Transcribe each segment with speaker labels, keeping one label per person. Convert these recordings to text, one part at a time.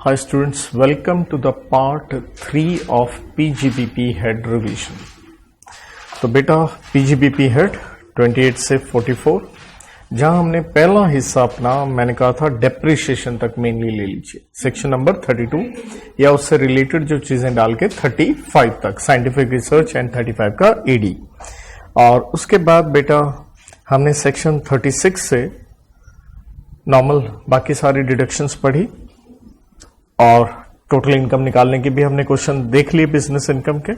Speaker 1: Hi students, welcome to the part 3 of PGBP head revision. तो बेटा PGBP head 28 से 44 जहां हमने पहला हिस्सा अपना मैंने कहा था डेप्रिसिएशन तक मेनली ले लीजिए, सेक्शन नंबर 32 या उससे रिलेटेड जो चीजें डाल के 35 तक साइंटिफिक रिसर्च एंड 35 का एडी, और उसके बाद बेटा हमने सेक्शन 36 से नॉर्मल बाकी सारी डिडक्शंस पढ़ी और टोटल इनकम निकालने की भी हमने क्वेश्चन देख लिए बिजनेस इनकम के।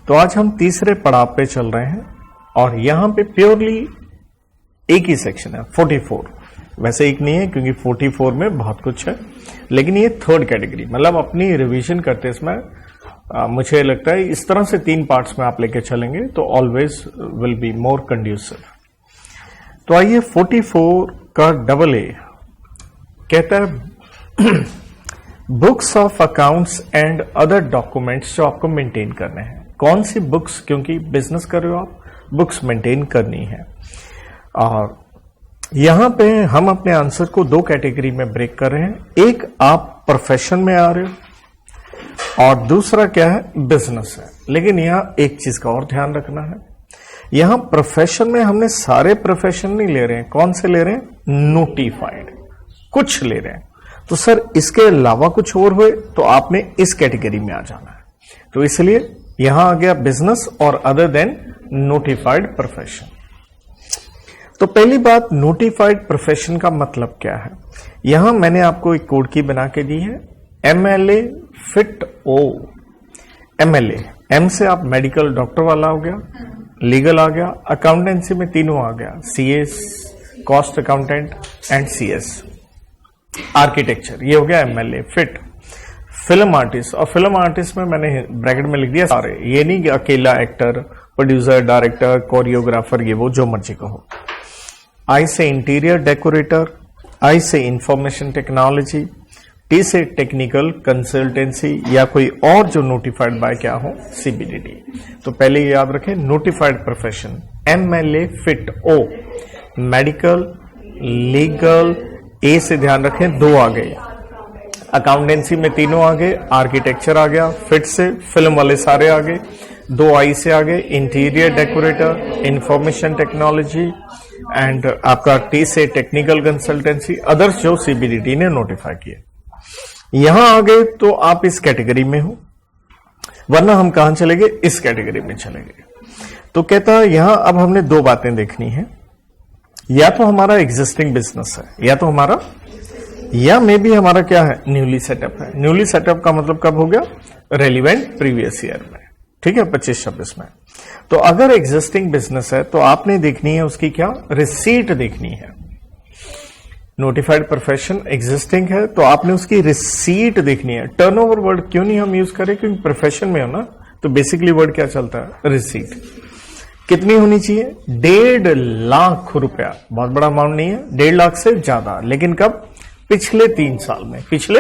Speaker 1: तो आज हम तीसरे पड़ाव पे चल रहे हैं और यहां पे प्योरली एक ही सेक्शन है 44। वैसे एक नहीं है क्योंकि 44 में बहुत कुछ है, लेकिन ये थर्ड कैटेगरी, मतलब अपनी रिवीजन करते समय मुझे लगता है इस तरह से 3 पार्ट्स में आप लेके चलेंगे तो always will be more conducive. तो आइए 44 का डबल ए कहता है books of accounts and other documents जो आपको मेंटेन करने हैं। कौन सी बुक्स, क्योंकि बिजनेस कर रहे हो आप, बुक्स मेंटेन करनी है। और यहां पे हम अपने आंसर को 2 कैटेगरी में ब्रेक कर रहे हैं। एक आप प्रोफेशन में आ रहे हो और दूसरा क्या है, बिजनेस है। लेकिन यहां एक चीज का और ध्यान रखना है, यहां प्रोफेशन में हमने सारे प्रोफेशन नहीं ले रहे हैं। कौन से ले रहे हैं, नोटिफाइड कुछ ले रहे हैं। तो सर इसके अलावा कुछ और हुए तो आपने इस कैटेगरी में आ जाना है। तो इसलिए यहां आ गया बिजनेस और अदर देन नोटिफाइड प्रोफेशन। तो पहली बात, नोटिफाइड प्रोफेशन का मतलब क्या है। यहां मैंने आपको एक कोड की बना के दी है, MLA fit O। MLA, M से आप मेडिकल डॉक्टर वाला हो गया, लीगल आ गया, अकाउंटेंसी में तीनों आ गया, CS cost accountant and CS architecture, ये हो गया MLA फिट। फिल्म आर्टिस्ट, और फिल्म आर्टिस्ट में मैंने ब्रैकेट में लिख दिया सारे, ये नहीं कि अकेला एक्टर, प्रोड्यूसर, डायरेक्टर, कोरियोग्राफर, ये वो जो मर्जी कहो। I से इंटीरियर डेकोरेटर, I से इंफॉर्मेशन टेक्नोलॉजी, T से टेक्निकल कंसल्टेंसी या कोई और जो नोटिफाइड बाय क्या हो, CBDT। तो पहले ये याद रखें, notified profession MLA fit O, medical, legal, A से ध्यान रखें 2 आ गए, अकाउंटेंसी में तीनों आ गए, आर्किटेक्चर आ गया, फिट से फिल्म वाले सारे आ गए, 2 I से आ गए, interior decorator, information technology and आपका T से टेक्निकल कंसल्टेंसी, अदर्स जो CBDT ने नोटिफाई किए। यहां आ गए तो आप इस कैटेगरी में हो, वरना हम कहां चलेंगे, इस कैटेगरी में चलेंगे। तो कहता है यहां अब हमने 2 बातें देखनी है, या तो हमारा एग्जिस्टिंग बिजनेस है, या तो हमारा, या मे बी हमारा क्या है, न्यूली सेटअप है। न्यूली सेटअप का मतलब कब हो गया, रेलिवेंट प्रीवियस ईयर में, ठीक है, 25-26 में। तो अगर एग्जिस्टिंग बिजनेस है तो आपने देखनी है उसकी क्या, रिसीट देखनी है। नोटिफाइड प्रोफेशन एग्जिस्टिंग है तो आपने उसकी रिसीट देखनी है। टर्नओवर वर्ड क्यों नहीं हम यूज करें, क्योंकि प्रोफेशन में हो ना, तो बेसिकली वर्ड क्या चलता है, रिसीट। कितनी होनी चाहिए, 1.5 लाख रुपया, बहुत बड़ा अमाउंट नहीं है, 1.5 लाख से ज्यादा, लेकिन कब, पिछले 3 साल में, पिछले,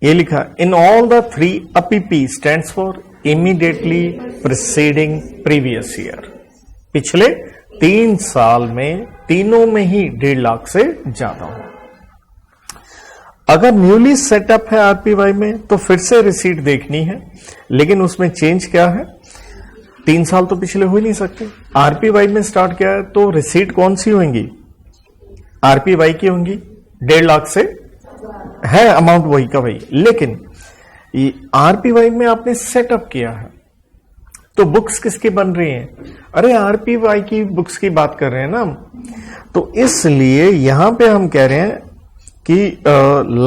Speaker 1: ये लिखा in all the 3 APP stands for immediately preceding previous year. पिछले 3 साल में तीनों में ही 1.5 लाख से ज्यादा हो। अगर न्यूली सेटअप है RPY में तो फिर से रिसीट देखनी है, लेकिन उसमें चेंज क्या है, 3 साल तो पिछले हो ही नहीं सकते। RPY में स्टार्ट किया है तो रिसीट कौन सी होंगी, RPY की होंगी, 1.5 लाख से है अमाउंट वही का वही, लेकिन RPY में आपने सेटअप किया है तो बुक्स किसकी बन रही हैं, अरे RPY की बुक्स की बात कर रहे हैं ना हम। तो इसलिए यहां पे हम कह रहे हैं कि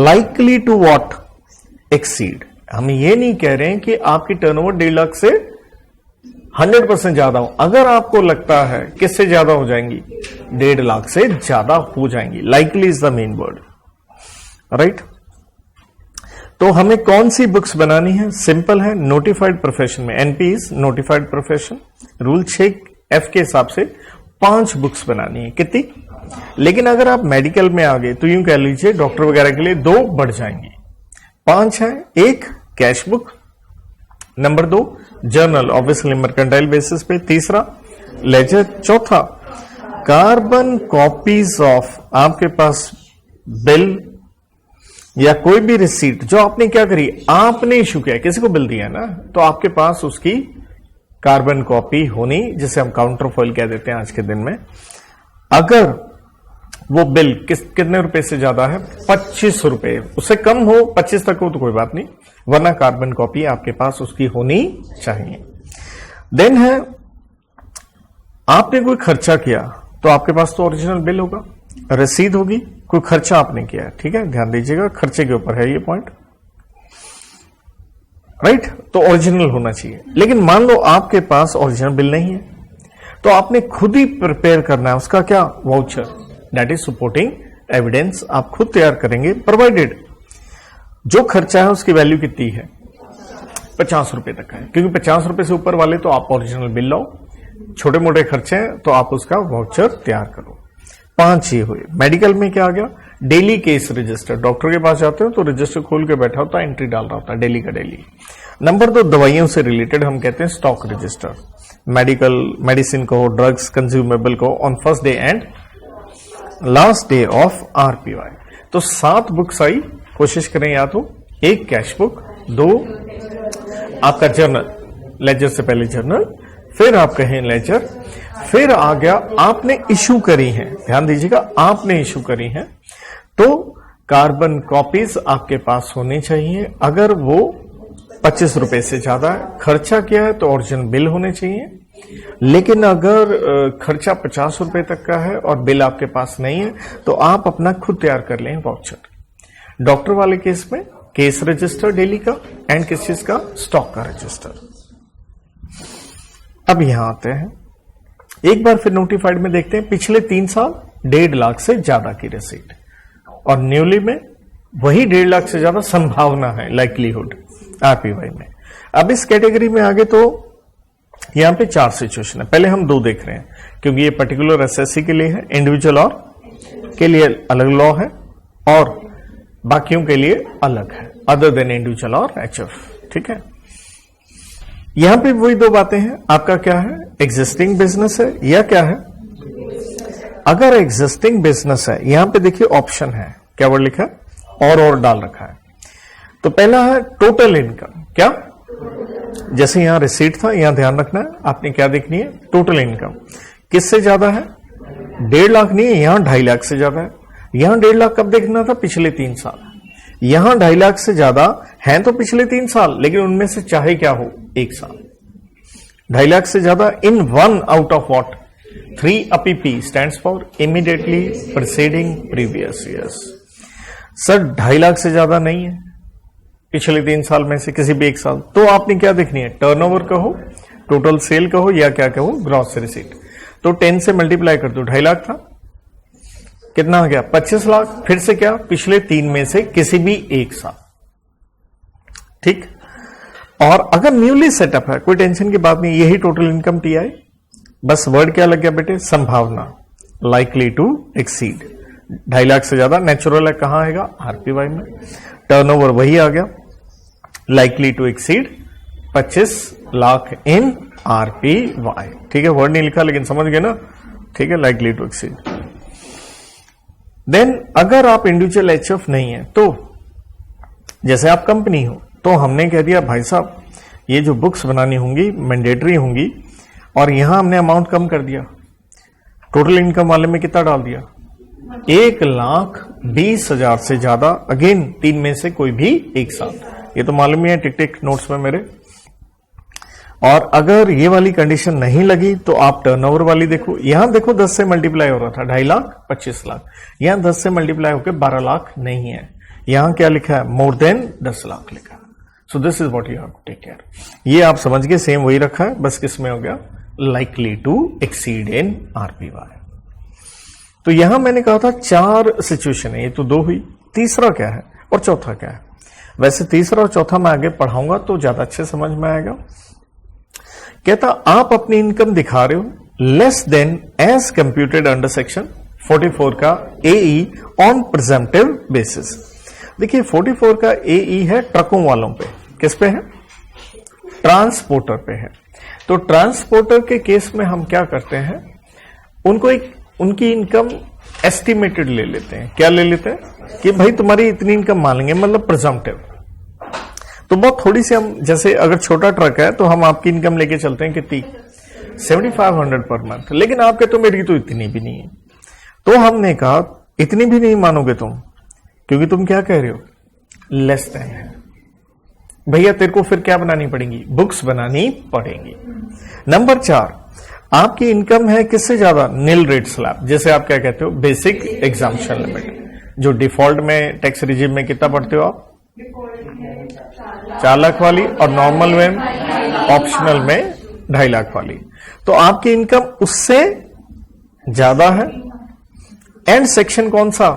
Speaker 1: लाइकली टू व्हाट, एक्सीड। हम ये नहीं कह रहे हैं कि आपकी टर्नओवर 1.5 लाख से 100% ज्यादा हो। अगर आपको लगता है किससे ज्यादा हो जाएंगी, 1.5 लाख से ज्यादा हो जाएंगी, likely is the main word, right. तो हमें कौन सी बुक्स बनानी है, सिंपल है, नोटिफाइड प्रोफेशन में NP is notified profession, rule 6F के हिसाब से 5 बुक्स बनानी है। कितनी, लेकिन अगर आप मेडिकल में आ गए तो यूं कह लीजिए डॉक्टर वगैरह के लिए 2 बढ़ जाएंगी, 5 है। 1 cash book, number 2 journal, obviously mercantile basis पे, तीसरा लेजर, चौथा कार्बन कॉपीज ऑफ आपके पास बिल, या कोई भी रिसीट जो आपने क्या करी, आपने इशू किया, किसी को बिल दिया ना, तो आपके पास उसकी कार्बन कॉपी होनी, जिसे हम काउंटर फॉइल कह देते हैं आज के दिन में। अगर वो बिल कितने रुपए से ज्यादा है, 25 रुपए, उससे कम हो 25 तक हो तो कोई बात नहीं, वरना कार्बन कॉपी आपके पास उसकी होनी चाहिए। देन है आपने कोई खर्चा किया तो आपके पास तो ओरिजिनल बिल होगा, रसीद होगी, कोई खर्चा आपने किया है, ठीक है, ध्यान दीजिएगा खर्चे के ऊपर है ये पॉइंट, राइट, तो ओरिजिनल होना चाहिए। लेकिन मान लो आपके पास ओरिजिनल बिल नहीं है, तो आपने खुद ही प्रिपेयर करना है उसका क्या, voucher, that is supporting evidence, आप खुद तैयार करेंगे, प्रोवाइडेड जो खर्चा है उसकी वैल्यू कितनी है, 50 रुपए तक है, क्योंकि 50 रुपए से ऊपर वाले तो आप ओरिजिनल बिल लाओ, छोटे मोटे खर्चे हैं तो आप उसका वाउचर तैयार करो। 5 ये हुए। मेडिकल में क्या आ गया, डेली केस रजिस्टर, डॉक्टर के पास जाते हो तो रजिस्टर खोल के बैठा होता है, एंट्री डाल रहा होता है डेली का डेली। नंबर 2 दवाइयों से रिलेटेड हम कहते हैं स्टॉक रजिस्टर, मेडिसिन को, ड्रग्स, कंज्यूमेबल को on first day and last day of RPY. तो 7 बुक्स आई, कोशिश करें या तो 1 कैश बुक, 2 आपका जर्नल, लेजर से पहले जर्नल, फिर आप कहें लेजर, फिर आ गया आपने इशू करी है, ध्यान दीजिएगा आपने इशू करी है, तो कार्बन कॉपीज आपके पास होनी चाहिए। अगर वो 25 रुपए से ज्यादा है, खर्चा किया है तो ओरिजिनल बिल होने चाहिए। लेकिन अगर खर्चा 50 रुपए तक का है और बिल आपके पास नहीं है तो आप अपना खुद तैयार कर लें वाउचर। डॉक्टर वाले केस में केस रजिस्टर डेली का एंड किस चीज का, स्टॉक का रजिस्टर। अब यहां आते हैं, एक बार फिर नोटिफाइड में देखते हैं पिछले 3 साल 1.5 लाख से ज्यादा की रिसीट, और न्यूली में वही 1.5 लाख से ज्यादा संभावना है, लाइकलीहुड आरपीवाई में। अब इस कैटेगरी में आगे तो यहां पे 4 सिचुएशन है, पहले हम 2 देख रहे हैं क्योंकि ये पर्टिकुलर एसएससी के लिए है, इंडिविजुअल और के लिए अलग लॉ है और बाकियों के लिए अलग है, अदर देन इंडिविजुअल और एचएफ, ठीक है। यहां पे वही 2 बातें हैं, आपका क्या है, एग्जिस्टिंग बिजनेस है या क्या है। अगर एग्जिस्टिंग बिजनेस है, यहां पे देखिए ऑप्शन है, क्या वर्ड लिखा है, और डाल रखा है। तो पहला है टोटल इनकम, क्या, जैसे यहां रिसीट था, यहां ध्यान रखना है, आपने क्या देखनी है, टोटल इनकम किससे ज्यादा है, 1.5 लाख नहीं है, यहां 2.5 लाख से ज्यादा है। यहां 1.5 लाख कब देखना था, पिछले 3 साल, यहां 2.5 लाख से ज्यादा है तो पिछले 3 साल, लेकिन उनमें से चाहे क्या हो 1 साल। 2.5 लाख से ज्यादा in 1 out of what, 3 IPP stands for immediately preceding previous years. Sir 2.5 lakh से ज्यादा नहीं है पिछले 3 साल में से किसी भी 1 साल, तो आपने क्या देखनी है, टर्नओवर कहो, टोटल सेल कहो या क्या कहो, ग्रॉस रिसीट। तो 10 से मल्टीप्लाई कर दो, 2.5 लाख था, कितना आ गया 25 लाख, फिर से क्या, पिछले 3 में से किसी भी 1 साल, ठीक। और अगर न्यूली सेटअप है, कोई टेंशन की बात नहीं, यही टोटल इनकम टीआई, बस वर्ड क्या लग गया बेटे, संभावना, लाइकली टू एक्सीड। 2.5 लाख से ज्यादा नेचुरल है, कहां आएगा, आरपीवाई में। टर्नओवर वही आ गया, लाइकली टू एक्सीड 25 लाख इन आरपीवाई, ठीक है, वर्ड नहीं लिखा लेकिन समझ गए ना, ठीक है, लाइकली टू एक्सीड। देन अगर आप इंडिविजुअल एचएफ नहीं है, तो जैसे आप कंपनी हो, तो हमने कह दिया भाई साहब ये जो बुक्स बनानी होंगी मैंडेटरी होंगी, और यहां हमने अमाउंट कम कर दिया, टोटल इनकम वाले में कितना डाल दिया, 1,20,000 से ज्यादा, अगेन 3 में से कोई भी 1 साल, ये तो मालूम ही है, टिक टिक नोट्स में मेरे। और अगर ये वाली कंडीशन नहीं लगी तो आप टर्नओवर वाली देखो, यहां देखो 10 से मल्टीप्लाई हो रहा था, 2.5 लाख 25 लाख, यहां 10 से मल्टीप्लाई होकर 12 लाख नहीं है, यहां क्या लिखा है, मोर देन 10 लाख लिखा। So this is what you have to take care. ये आप समझ गए, सेम वही रखा है, बस किसमें हो गया, लाइकली टू एक्सीड इन आरपीवाई। तो यहां मैंने कहा था 4 सिचुएशन है, ये तो 2 हुई, तीसरा क्या है और चौथा क्या है। वैसे तीसरा और चौथा मैं आगे पढ़ाऊंगा तो ज्यादा अच्छे समझ में आएगा। कहता आप अपनी इनकम दिखा रहे हो less than as computed under section 44 का एई ऑन प्रिजम्पटिव बेसिस। देखिए 44 का एई है ट्रकों वालों पे, किस पे है, ट्रांसपोर्टर पे है। तो ट्रांसपोर्टर के केस में हम क्या करते हैं, उनको एक उनकी इनकम एस्टिमेटेड ले लेते हैं। क्या ले लेते हैं कि भाई तुम्हारी इतनी इनकम मान लेंगे, मतलब प्रिजम्पटिव। तो बहुत थोड़ी सी हम, जैसे अगर छोटा ट्रक है तो हम आपकी इनकम लेके चलते हैं कितनी, 7500 पर मंथ, लेकिन आपके तो मेरी तो इतनी भी नहीं है। तो हमने कहा इतनी भी नहीं मानोगे तुम, क्योंकि तुम क्या कह रहे हो, लेस देन है। भैया तेरे को फिर क्या बनानी पड़ेगी, बुक्स बनानी पड़ेंगी। नंबर 4, आपकी इनकम है किससे ज्यादा, नील रेट स्लैब, जैसे आप क्या कहते हो, बेसिक एग्जाम्पशन लिमिट, जो डिफॉल्ट में टैक्स रिजिम में कितना पढ़ते हो आप, 4 लाख वाली, और नॉर्मल में ऑप्शनल में 2.5 लाख वाली। तो आपकी इनकम उससे ज्यादा है। एंड सेक्शन कौन सा,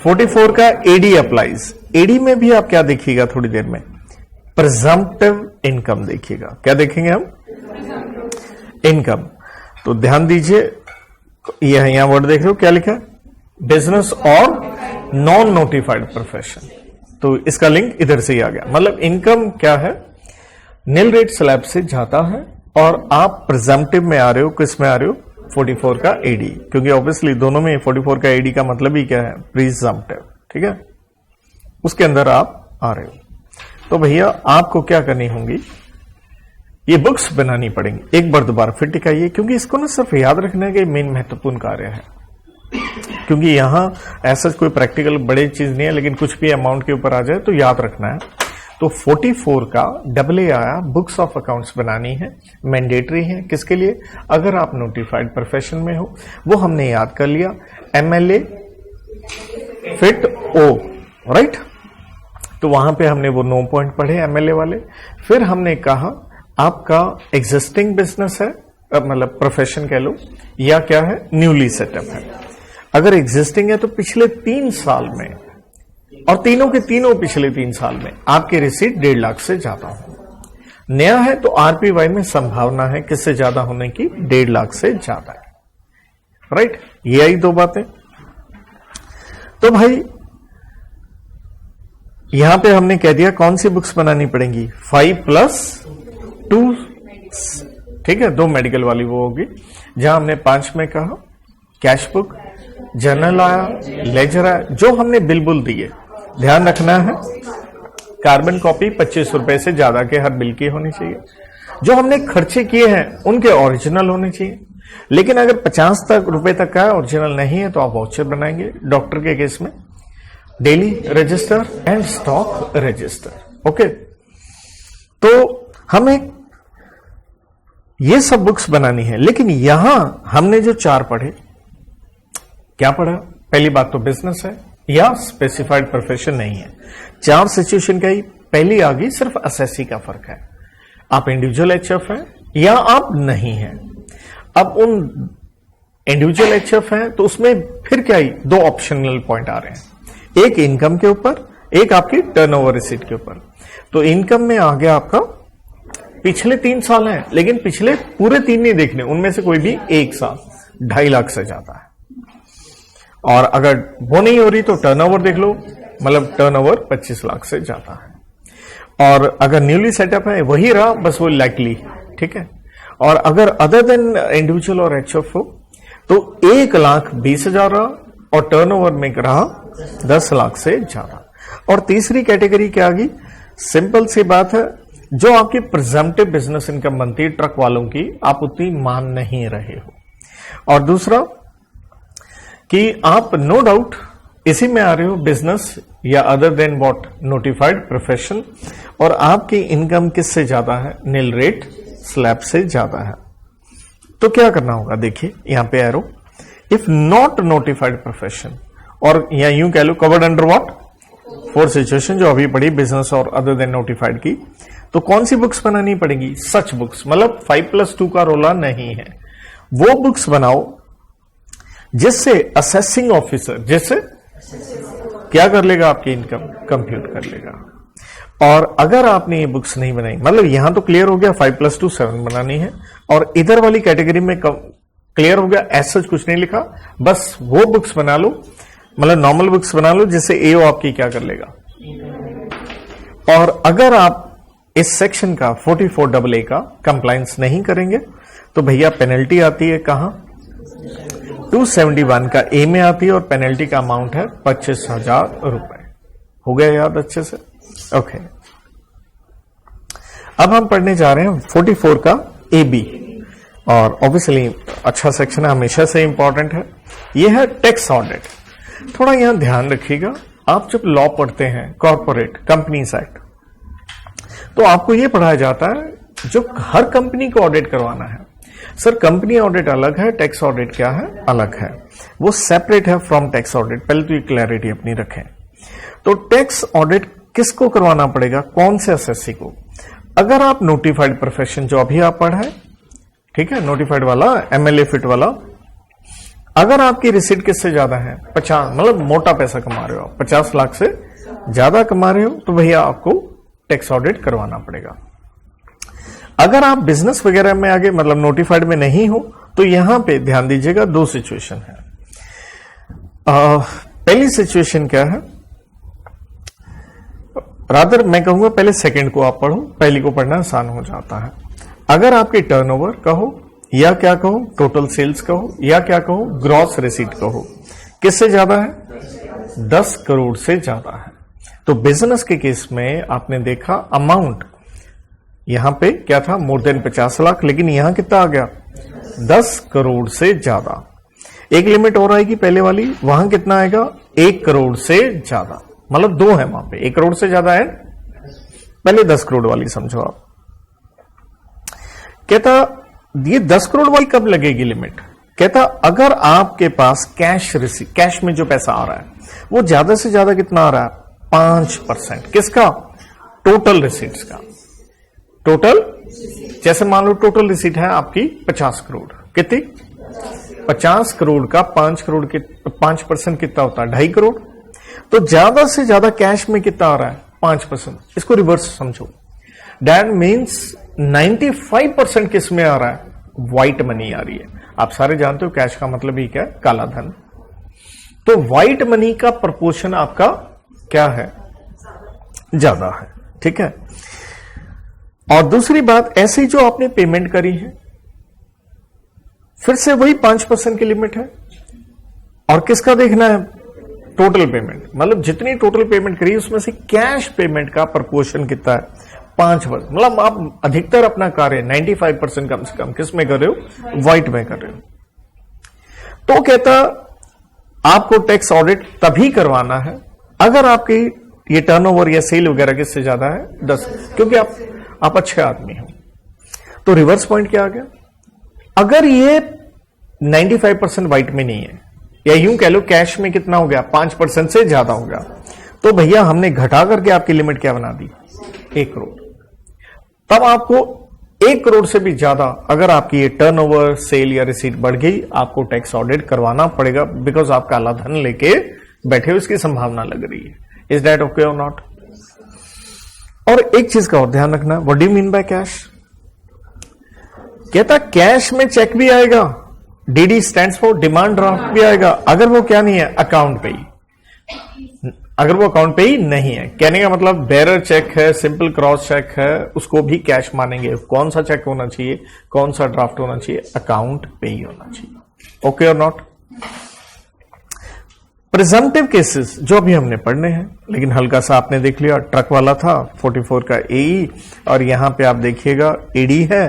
Speaker 1: 44 का एडी अप्लाइज। एडी में भी आप क्या देखिएगा थोड़ी देर में, प्रिजम्पटिव इनकम देखिएगा। क्या देखेंगे हम, इनकम। तो ध्यान दीजिए, यहां वर्ड देख रहे हो क्या लिखा है, बिजनेस और नॉन नोटिफाइड प्रोफेशन। तो इसका लिंक इधर से ही आ गया। मतलब इनकम क्या है, नील रेट स्लैब से जाता है, और आप प्रिजम्पटिव में आ रहे हो, किस में आ रहे हो, 44 का एडी, क्योंकि ऑब्वियसली दोनों में 44 का एडी का मतलब ही क्या है, प्रिजम्पटिव। ठीक है, उसके अंदर आप आ रहे हो। तो भैया आपको क्या करनी होंगी, ये बुक्स बनानी पड़ेंगी। एक बार दोबारा फिर टिकाइए, क्योंकि इसको ना सिर्फ याद रखने का मेन महत्वपूर्ण कार्य है, क्योंकि यहां ऐसा कोई प्रैक्टिकल बड़ी चीज नहीं है, लेकिन कुछ भी अमाउंट के ऊपर आ जाए तो याद रखना है। तो 44 का AA आया, बुक्स ऑफ अकाउंट्स बनानी है, मैंडेटरी है। किसके लिए, अगर आप नोटिफाइड प्रोफेशन में हो, वो हमने याद कर लिया। MLA fit O, right. तो वहां पे हमने वो 9 पॉइंट पढ़े MLA वाले। फिर हमने कहा आपका एग्जिस्टिंग बिजनेस है, मतलब प्रोफेशन कह लो, या क्या है, न्यूली सेटअप है। अगर एग्जिस्टिंग है तो पिछले 3 साल में, और तीनों के तीनों पिछले 3 साल में आपके रिसीट 1.5 लाख से ज्यादा हो। नया है तो RPY में संभावना है किससे ज्यादा होने की, 1.5 लाख से ज्यादा है, राइट। ये आई 2 बातें। तो भाई यहां पे हमने कह दिया कौन सी बुक्स बनानी पड़ेंगी, 5+2, ठीक है। 2 मेडिकल वाली वो होगी, जहां हमने 5 में कहा कैश बुक, जर्नल आया, लेजर आया, जो हमने बिल बुल दिए, ध्यान रखना है कार्बन कॉपी 25 रुपए से ज्यादा के हर बिल की होनी चाहिए। जो हमने खर्चे किए हैं उनके ओरिजिनल होने चाहिए, लेकिन अगर 50 रुपए तक का ओरिजिनल नहीं है तो आप वाउचर बनाएंगे। डॉक्टर के केस में daily register and stock register, okay. तो हमें ये सब बुक्स बनानी है, लेकिन यहां हमने जो 4 पढ़े, क्या पढ़ा, पहली बात तो बिजनेस है या स्पेसिफाइड प्रोफेशन नहीं है। 4 सिचुएशन का ही, पहली आ गई सिर्फ असेसी का फर्क है, आप इंडिविजुअल HF हैं या आप नहीं हैं। अब उन इंडिविजुअल HF हैं तो उसमें फिर क्या ही 2 ऑप्शनल पॉइंट आ रहे हैं, एक इनकम के ऊपर, एक आपकी टर्नओवर रिसीट के ऊपर। तो इनकम में आ गया आपका पिछले 3 साल हैं, लेकिन पिछले पूरे 3 नहीं देखने, उनमें से कोई भी 1 साल 2.5 लाख से ज्यादा है। और अगर वो नहीं हो रही तो टर्नओवर देख लो, मतलब टर्नओवर 25 लाख से ज्यादा है। और अगर न्यूली सेटअप है वही रहा, बस वो लाइकली, ठीक है। और अगर अदर देन इंडिविजुअल और HF हो तो 1,20,000 रहा, और टर्नओवर में रहा 10 लाख से ज्यादा। और तीसरी कैटेगरी क्या आ गई, सिंपल सी बात है, जो आपकी प्रिजम्पटिव बिजनेस इनकम बनती है ट्रक वालों की, आप उतनी मान नहीं रहे हो। और दूसरा कि आप नो डाउट इसी में आ रहे हो, बिजनेस या other than what, notified profession, और आपकी इनकम किससे ज्यादा है, नील रेट स्लैब से ज्यादा है। तो क्या करना होगा, देखिए यहां पे arrow, if not notified profession, और या यूं कह लो कवर्ड अंडर व्हाट, 4 सिचुएशन जो अभी पढ़ी, बिजनेस और अदर देन नोटिफाइड की। तो कौन सी बुक्स बनानी पड़ेगी, सच बुक्स, मतलब 5+2 का रोला नहीं है, वो बुक्स बनाओ जिससे असेसिंग ऑफिसर, जिससे क्या कर लेगा, आपकी इनकम कंप्यूट कर लेगा। और अगर आपने ये बुक्स नहीं बनाई, मतलब यहां तो क्लियर हो गया 5+2 7 बनानी है, और इधर वाली कैटेगरी में क्लियर हो गया, ऐसा कुछ नहीं लिखा, बस वो बुक्स बना लो, मतलब नॉर्मल बुक्स बना लो जिससे AO आपकी क्या कर लेगा। और अगर आप इस सेक्शन का 44AA का कंप्लायंस नहीं करेंगे तो भैया पेनल्टी आती है कहां, 271 का ए में आती है और पेनल्टी का अमाउंट है 25,000 रुपए। हो गया याद अच्छे से? ओके। अब हम पढ़ने जा रहे हैं 44 का ए बी, और ऑब्वियसली अच्छा सेक्शन है, हमेशा से इंपॉर्टेंट है। यह है टैक्स ऑडिट। थोड़ा यहां ध्यान रखिएगा, आप जब लॉ पढ़ते हैं कॉर्पोरेट कंपनीज एक्ट, तो आपको यह पढ़ाया जाता है जो हर कंपनी को ऑडिट करवाना है। सर कंपनी ऑडिट अलग है, टैक्स ऑडिट क्या है? अलग है, वो सेपरेट है फ्रॉम टैक्स ऑडिट। पहले तो ये क्लैरिटी अपनी रखें। तो टैक्स ऑडिट किसको करवाना पड़ेगा? कौन से एसएससी को? अगर आप नोटिफाइड प्रोफेशन जो अभी आप पढ़े, ठीक है, नोटिफाइड वाला, एमएलए फिट वाला, अगर आपकी रिसीट किससे ज्यादा है 50, मतलब मोटा पैसा कमा रहे हो, 50 लाख से ज्यादा कमा रहे हो, तो भैया आपको टैक्स ऑडिट करवाना पड़ेगा। अगर आप बिजनेस वगैरह में आगे, मतलब नोटिफाइड में नहीं हो, तो यहां पे ध्यान दीजिएगा, दो सिचुएशन है। पहली सिचुएशन क्या है? रादर मैं कहूंगा पहले सेकंड को आप पढ़ो, पहली को पढ़ना आसान हो जाता है। अगर आपके टर्नओवर कहो या क्या कहो, टोटल सेल्स कहो या क्या कहो, ग्रॉस रिसीट कहो, किससे ज्यादा है? 10 करोड़ से ज्यादा है। तो बिजनेस के केस में आपने देखा अमाउंट यहां पे क्या था? मोर देन 50 लाख, लेकिन यहां कितना आ गया? 10 करोड़ से ज्यादा। एक लिमिट और आएगी पहले वाली, वहां कितना आएगा? 1 करोड़ से ज्यादा, मतलब दो है वहां पे, 1 करोड़ से ज्यादा है, पहले 10 करोड़ वाली समझो आप। कहता ये 10 करोड़ वाली कब लगेगी लिमिट? कहता अगर आपके पास कैश रिसीट, कैश में जो पैसा आ रहा है वो ज्यादा से ज्यादा कितना आ रहा है? 5%। किसका? टोटल रिसीट्स का। टोटल, जैसे मान लो टोटल रिसीट है आपकी 50 करोड़, कितनी? 50 करोड़ का 5% कितना होता है? 2.5 करोड़। तो ज्यादा से ज्यादा कैश में कितना आ रहा है? 5%। इसको रिवर्स समझो, दैट मीन्स 95% किस में आ रहा है? व्हाइट मनी आ रही है। आप सारे जानते हो कैश का मतलब ही क्या है? काला धन। तो व्हाइट मनी का प्रपोर्शन आपका क्या है? ज्यादा है, ठीक है। और दूसरी बात, ऐसे जो आपने पेमेंट करी है, फिर से वही 5% की लिमिट है। और किसका देखना है? टोटल पेमेंट, मतलब जितनी टोटल पेमेंट करी उसमें से कैश पेमेंट का प्रपोर्शन कितना है? 5%। मतलब आप अधिकतर अपना कार्य 95% कम से कम किस में कर रहे हो? व्हाइट में कर रहे हो। तो कहता आपको टैक्स ऑडिट तभी करवाना है अगर आपकी ये टर्नओवर या सेल वगैरह किससे ज्यादा है? 10, क्योंकि आप अच्छे आदमी हो। तो रिवर्स पॉइंट क्या आ गया? अगर ये 95% व्हाइट में नहीं है, या यूं कह लो कैश में कितना हो गया? 5% से ज्यादा हो गया, तो भैया हमने घटा करके आपकी लिमिट क्या बना दी? 1 करोड़। तब आपको 1 करोड़ से भी ज्यादा अगर आपकी ये टर्नओवर, सेल या रिसीट बढ़ गई, आपको टैक्स ऑडिट करवाना पड़ेगा, बिकॉज आप काला धन लेके बैठे हो, इसकी संभावना लग रही है। इज दैट ओके और नॉट? और एक चीज का और ध्यान रखना, what do you mean by cash? कहता कैश में चेक भी आएगा, DD stands for demand draft भी आएगा, अगर वो क्या नहीं है? अकाउंट पे ही। अगर वो अकाउंट पे ही नहीं है, कहने का मतलब बेरर चेक है, सिंपल क्रॉस चेक है, उसको भी कैश मानेंगे। कौन सा चेक होना चाहिए? कौन सा ड्राफ्ट होना चाहिए? अकाउंट पे ही होना चाहिए। ओके और नॉट? प्रिजम्पटिव केसेस जो अभी हमने पढ़ने हैं, लेकिन हल्का सा आपने देख लिया, ट्रक वाला था 44 का एई, और यहां पे आप देखिएगा एडी है,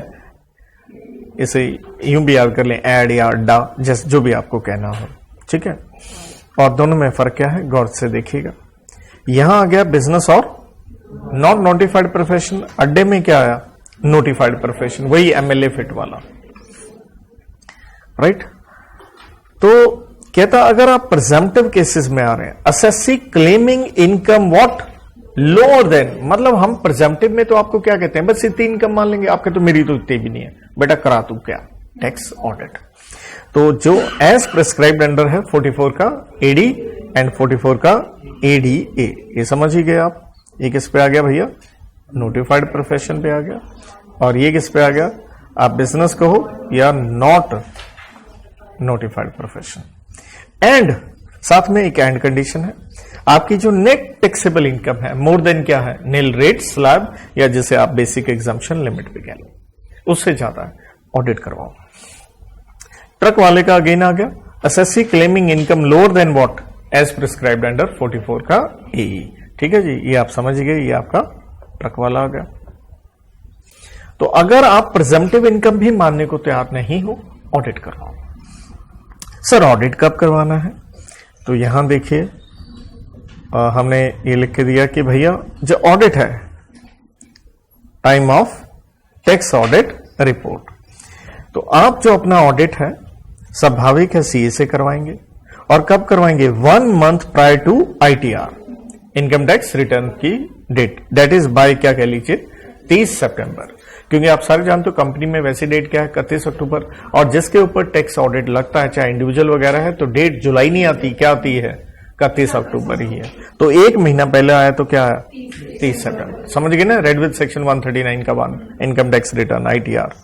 Speaker 1: इसे यूं भी याद कर लें, एड या अड्डा, जैसे जो भी आपको कहना हो, ठीक है। और दोनों में फर्क क्या है? गौर से देखिएगा। यहां आ गया बिजनेस और नॉट नोटिफाइड प्रोफेशन, अड्डे में क्या आया? नोटिफाइड प्रोफेशन, वही एमएलए फिट वाला, राइट। तो कहता अगर आप प्रिजम्पटिव केसेस में आ रहे हैं, assessee claiming income what lower than, मतलब हम प्रिजम्पटिव में तो आपको क्या कहते हैं? बस इतनी इनकम मान लेंगे, आपके तो मेरी तो इतनी भी नहीं है, बेटा करा तू क्या? Tax audit. तो जो एज प्रिस्क्राइब्ड अंडर है 44 का एडी एंड 44 का एडीए, ये समझ ही गए आप। ये किस पे आ गया भैया? नोटिफाइड प्रोफेशन पे आ गया। और ये किस पे आ गया? आप बिजनेस कहो या नॉट नोटिफाइड प्रोफेशन। एंड साथ में एक एंड कंडीशन है, आपकी जो नेट टैक्सेबल इनकम है मोर देन क्या है? नील रेट स्लैब, या जिसे आप बेसिक एग्जम्पशन लिमिट पे कह लो, उससे ज्यादा है, ऑडिट करवाओ। ट्रक वाले का अगेन आ गया assessee claiming income lower than what as prescribed under 44 का ए। ठीक है जी, ये आप समझ गए, ये आपका ट्रक वाला आ गया। तो अगर आप प्रिजम्पटिव इनकम भी मानने को तैयार नहीं हो, ऑडिट करवाओ। सर ऑडिट कब करवाना है? तो यहां देखिए हमने ये लिख के दिया कि भैया जो ऑडिट है, time of tax audit report. तो आप जो अपना ऑडिट है स्वाभाविक है सीए से करवाएंगे, और कब करवाएंगे? 1 month prior to ITR, income tax return की डेट, दैट इज बाय क्या कह लीजिए 30 सितंबर। क्योंकि आप सारे जानते हो कंपनी में वैसी डेट क्या है 31 अक्टूबर, और जिसके ऊपर टैक्स ऑडिट लगता है चाहे इंडिविजुअल वगैरह है तो डेट जुलाई नहीं आती, क्या आती है 31 अक्टूबर ही है। तो एक महीना पहले आया तो क्या है 30 सितंबर। समझ गए ना, रेड विद सेक्शन 139 का 1 इनकम टैक्स रिटर्न आईटीआर।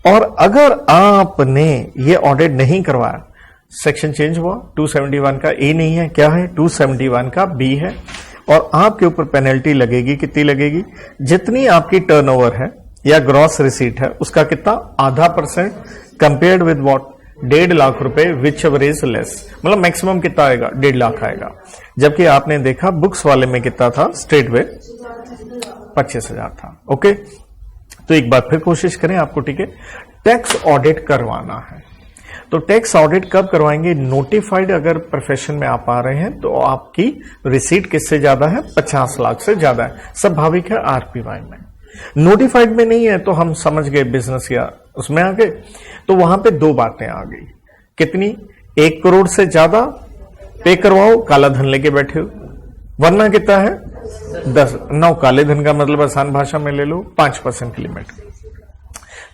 Speaker 1: और अगर आपने ये ऑडिट नहीं करवाया, सेक्शन चेंज हुआ, 271 का ए नहीं है, क्या है 271 का बी है, और आपके ऊपर पेनल्टी लगेगी। कितनी लगेगी? जितनी आपकी टर्नओवर है या ग्रॉस रिसीट है उसका कितना आधा % कंपेयर्ड विद व्हाट 1.5 लाख रुपए, विच एवर इज लेस। मतलब मैक्सिमम कितना आएगा 1.5 लाख आएगा, जबकि आपने देखा बुक्स वाले में कितना था, स्टेट वे 25,000 था। ओके, तो एक बार फिर कोशिश करें आपको, ठीक है, टैक्स ऑडिट करवाना है। तो टैक्स ऑडिट कब करवाएंगे? नोटिफाइड अगर प्रोफेशन में आप आ रहे हैं तो आपकी रिसीट किससे ज्यादा है? 50 लाख से ज्यादा है, स्वाभाविक है आरपीवाई में। नोटिफाइड में नहीं है तो हम समझ गए बिजनेस या उसमें आ गए, तो वहां पे 2 बातें आ गई। कितनी? 1 करोड़ से ज्यादा पे करवाओ, काला धन लेके बैठे हो, वरना कितना है 10। 9 काले धन का मतलब आसान भाषा में ले लो 5% की लिमिट।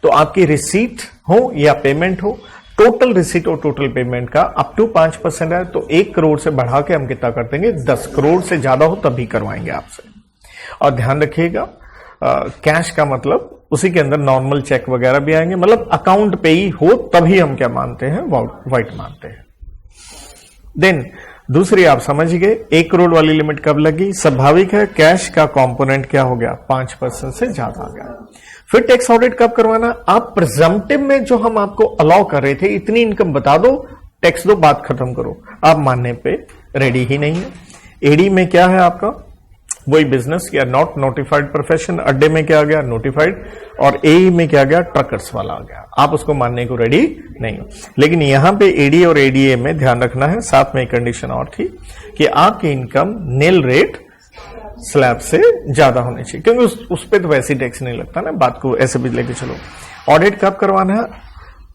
Speaker 1: तो आपकी रिसीट हो या पेमेंट हो, टोटल रिसीट और टोटल पेमेंट का अप टू 5% है, तो 1 करोड़ से बढ़ा के हम कितना कर देंगे 10 करोड़ से ज्यादा हो तभी करवाएंगे आपसे। और ध्यान रखिएगा कैश का मतलब उसी के अंदर नॉर्मल चेक वगैरह भी आएंगे, मतलब अकाउंट पे ही हो तभी हम क्या मानते हैं, वाइट मानते हैं। देन दूसरी आप समझ गए 1 करोड़ वाली लिमिट कब लगी? स्वाभाविक है कैश का कंपोनेंट क्या हो गया 5% से ज्यादा आ गया। फिर टैक्स ऑडिट कब करवाना? आप प्रिजम्पटिव में जो हम आपको अलाउ कर रहे थे इतनी इनकम बता दो, टैक्स दो, बात खत्म करो, आप मानने पे रेडी ही नहीं है। एडी में क्या है आपका? वही बिजनेस या नॉट नोटिफाइड प्रोफेशन, अड्डे में क्या आ गया नोटिफाइड, और एई में क्या आ गया ट्रकर्स वाला आ गया। आप उसको मानने को रेडी नहीं हो। लेकिन यहां पे एडी और एडीए में ध्यान रखना है, साथ में एक कंडीशन और थी कि आपकी इनकम नील रेट स्लैब से ज्यादा होनी चाहिए, क्योंकि उस पर तो वैसे टैक्स नहीं लगता ना, बात को ऐसे भी लेके चलो। ऑडिट कब करवाना है?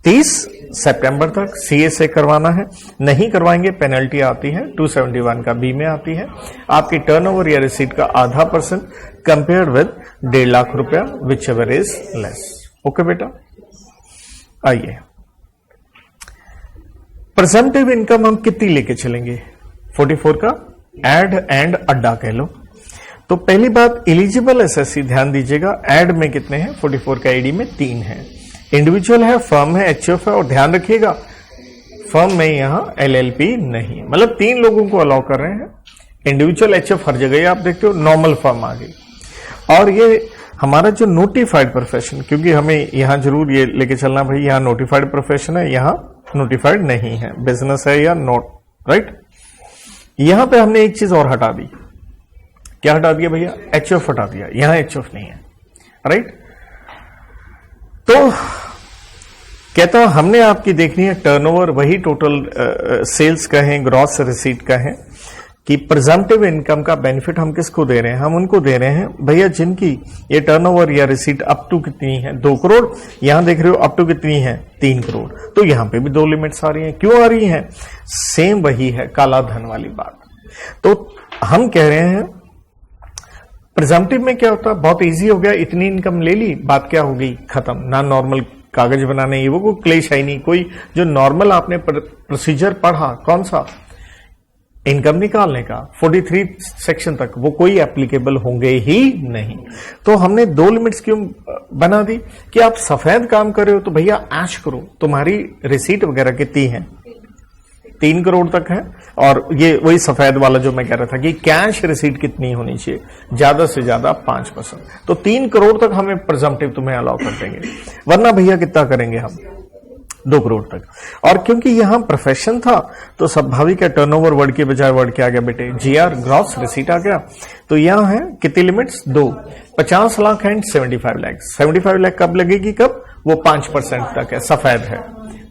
Speaker 1: 30 सितंबर तक सीए से करवाना है। नहीं करवाएंगे पेनल्टी आती है 271 का बी में आती है। आपकी टर्नओवर या रिसीट का आधा % कंपेयर्ड विद 1.5 लाख रुपया, which ever is less. Okay बेटा, आइए प्रिजम्पटिव इनकम हम कितनी लेके चलेंगे? 44 का एड एंड अड्डा कह लो। तो पहली बात एलिजिबल एसएससी ध्यान दीजिएगा, एड में कितने हैं? 44 का एडी में 3 है, इंडिविजुअल है, फर्म है, एचएफ है, और ध्यान रखिएगा फर्म में यहां एलएलपी नहीं, मतलब 3 लोगों को अलाउ कर रहे हैं। इंडिविजुअल एचएफ हर जगह आप देखते हो, नॉर्मल फर्म आ गई। और ये हमारा जो नोटिफाइड प्रोफेशन, क्योंकि हमें यहां जरूर ये लेके चलना भाई, यहां नोटिफाइड प्रोफेशन है, यहां नोटिफाइड नहीं है, बिजनेस है या नोट, राइट। यहां पे हमने एक चीज और हटा दी, क्या हटा दिया भैया? एचएफ हटा दिया, यहां एचएफ नहीं है, राइट। तो कहता हूं हमने आपकी देखनी है टर्नओवर, वही टोटल सेल्स का है, ग्रॉस रिसीट का है, कि प्रिजम्पटिव इनकम का बेनिफिट हम किसको दे रहे हैं? हम उनको दे रहे हैं भैया जिनकी ये टर्नओवर या रिसीट अप टू कितनी है 2 करोड़, यहां देख रहे हो अप टू कितनी है 3 करोड़। तो यहां पे भी 2 लिमिट्स आ रही हैं। क्यों आ रही हैं? सेम वही है काला धन वाली बात। तो हम कह रहे हैं प्रिजम्पटिव में क्या होता है, बहुत इजी हो गया, इतनी इनकम ले ली, बात क्या हो गई खत्म। ना नॉर्मल कागज बनाने, ये वो कोई क्लेश है नहीं, कोई जो नॉर्मल आपने प्रोसीजर पढ़ा कौन सा इनकम निकालने का 43 सेक्शन तक, वो कोई एप्लीकेबल होंगे ही नहीं। तो हमने 2 लिमिट्स क्यों बना दी कि आप सफेद काम कर रहे हो तो भैया ऐश करो, तुम्हारी रिसीट वगैरह कितनी है 3 करोड़ तक है, और ये वही सफेद वाला जो मैं कह रहा था कि कैश रिसीट कितनी होनी चाहिए, ज्यादा से ज्यादा 5%। तो 3 करोड़ तक हमें प्रिजम्पटिव तुम्हें अलाउ कर देंगे, वरना भैया कितना करेंगे हम 2 करोड़ तक। और क्योंकि यहां प्रोफेशन था तो स्वाभाविक है टर्नओवर वर्ड के बजाय वर्ड क्या आ गया बेटे, जीआर ग्रॉस रिसीट आ गया। तो यहां है कितनी लिमिट्स, 2, 50 लाख एंड 75 लाख। 75 लाख कब लगेगी, कब, वो 5% तक है, सफेद है,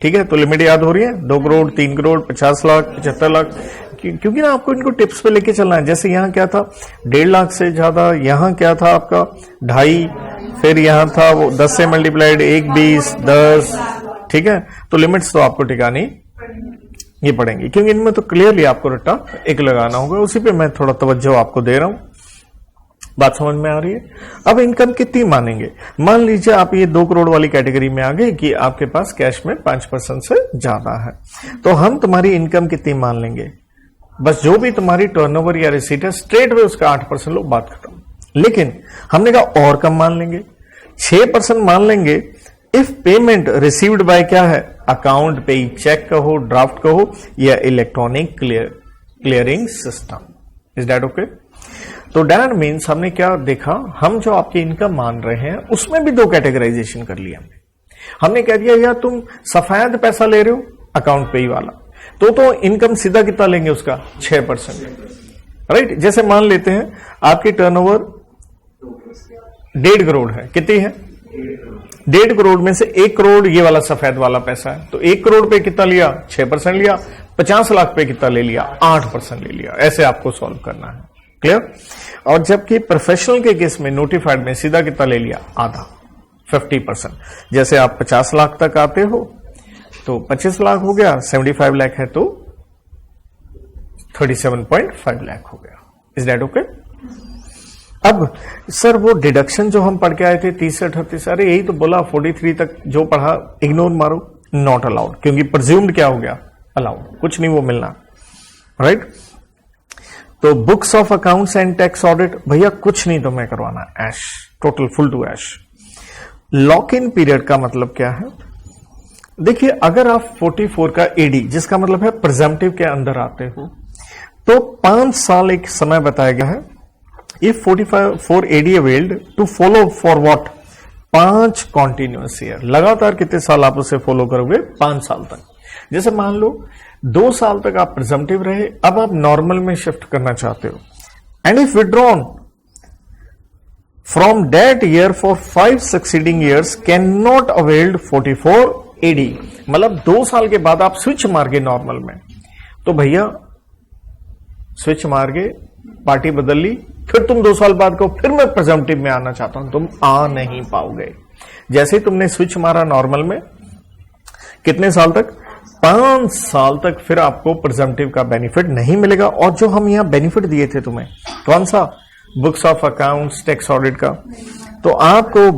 Speaker 1: ठीक है। तो लिमिट याद हो रही है, 2 करोड़, 3 करोड़, 50 लाख, 75 लाख, क्योंकि ना आपको इनको टिप्स पे लेके चलना है। जैसे यहां क्या था 1.5 लाख से ज्यादा, यहां क्या था आपका 2.5, फिर यहां था वो 10 से मल्टीप्लाइड 1, 20, 10, ठीक है। तो लिमिट्स तो आपको टिकानी ये पड़ेंगी, क्योंकि इनमें तो क्लियरली आपको रट्टा एक लगाना होगा। उसी पे मैं थोड़ा तवज्जो आपको दे रहा हूं, बात समझ में आ रही है। अब इनकम कितनी मानेंगे, मान लीजिए आप ये 2 करोड़ वाली कैटेगरी में आ गए कि आपके पास कैश में 5% से ज्यादा है, तो हम तुम्हारी इनकम कितनी मान लेंगे, बस जो भी तुम्हारी टर्नओवर या रिसीट है स्ट्रेट वे उसका 8% लो, बात खत्म। लेकिन हमने कहा और कम मान लेंगे, 6% मान लेंगे इफ पेमेंट रिसीव्ड बाय क्या है, अकाउंट पे, चेक कहो, ड्राफ्ट कहो या electronic clearing system. Is that okay? तो दैट मीन्स हमने क्या देखा, हम जो आपकी इनकम मान रहे हैं उसमें भी 2 कैटेगराइजेशन कर लिया हमने कह दिया यार तुम सफेद पैसा ले रहे हो अकाउंट पे ही वाला, तो इनकम सीधा कितना लेंगे उसका, 6%, राइट। जैसे मान लेते हैं आपकी टर्नओवर 1.5 करोड़ है, कितनी है, 1.5 करोड़ में से 1 करोड़ ये वाला सफेद वाला पैसा है, तो 1 करोड़ पे कितना लिया, 6% लिया। 50 लाख पे कितना ले लिया, 8% ले लिया। ऐसे आपको सॉल्व करना है, क्लियर। और जबकि प्रोफेशनल के केस में नोटिफाइड में सीधा कितना ले लिया, आधा, 50%। जैसे आप 50 लाख तक आते हो तो 25 लाख हो गया, 75 लाख है तो 37.5 लाख हो गया। Is that okay? अब सर वो डिडक्शन जो हम पढ़ के आए थे 30 से 38, अरे यही तो बोला 43 तक जो पढ़ा इग्नोर मारो, नॉट अलाउड, क्योंकि प्रिज्यूम्ड क्या हो गया, अलाउड, कुछ नहीं वो मिलना, राइट। तो books of accounts and tax audit, भैया कुछ नहीं तुम्हें करवाना, ऐश, टोटल फुल टू ऐश। लॉक इन पीरियड का मतलब क्या है, देखिए अगर आप 44 का एडी, जिसका मतलब है प्रिजम्पटिव के अंदर आते हो, तो 5 साल एक समय बताया गया है। If 44 AD availed to follow for what, 5 continuous year, लगातार कितने साल आप उसे फॉलो करोगे, 5 साल तक। जैसे मान लो 2 साल तक आप प्रिजम्पटिव रहे, अब आप नॉर्मल में शिफ्ट करना चाहते हो, and if withdrawn from that year for 5 succeeding years can not availed 44 AD, मतलब 2 साल के बाद आप स्विच मार गए नॉर्मल में, तो भैया स्विच मार गए, पार्टी बदल ली, फिर तुम 2 साल बाद कहो फिर मैं प्रिजम्पटिव में आना चाहता हूं, तुम आ नहीं पाओगे। जैसे ही तुमने स्विच मारा नॉर्मल में, कितने साल तक, 5 साल तक फिर आपको प्रिजम्पटिव का बेनिफिट नहीं मिलेगा। और जो हम यहां बेनिफिट दिए थे तुम्हें, कौन सा, books of accounts, tax audit का, तो आपको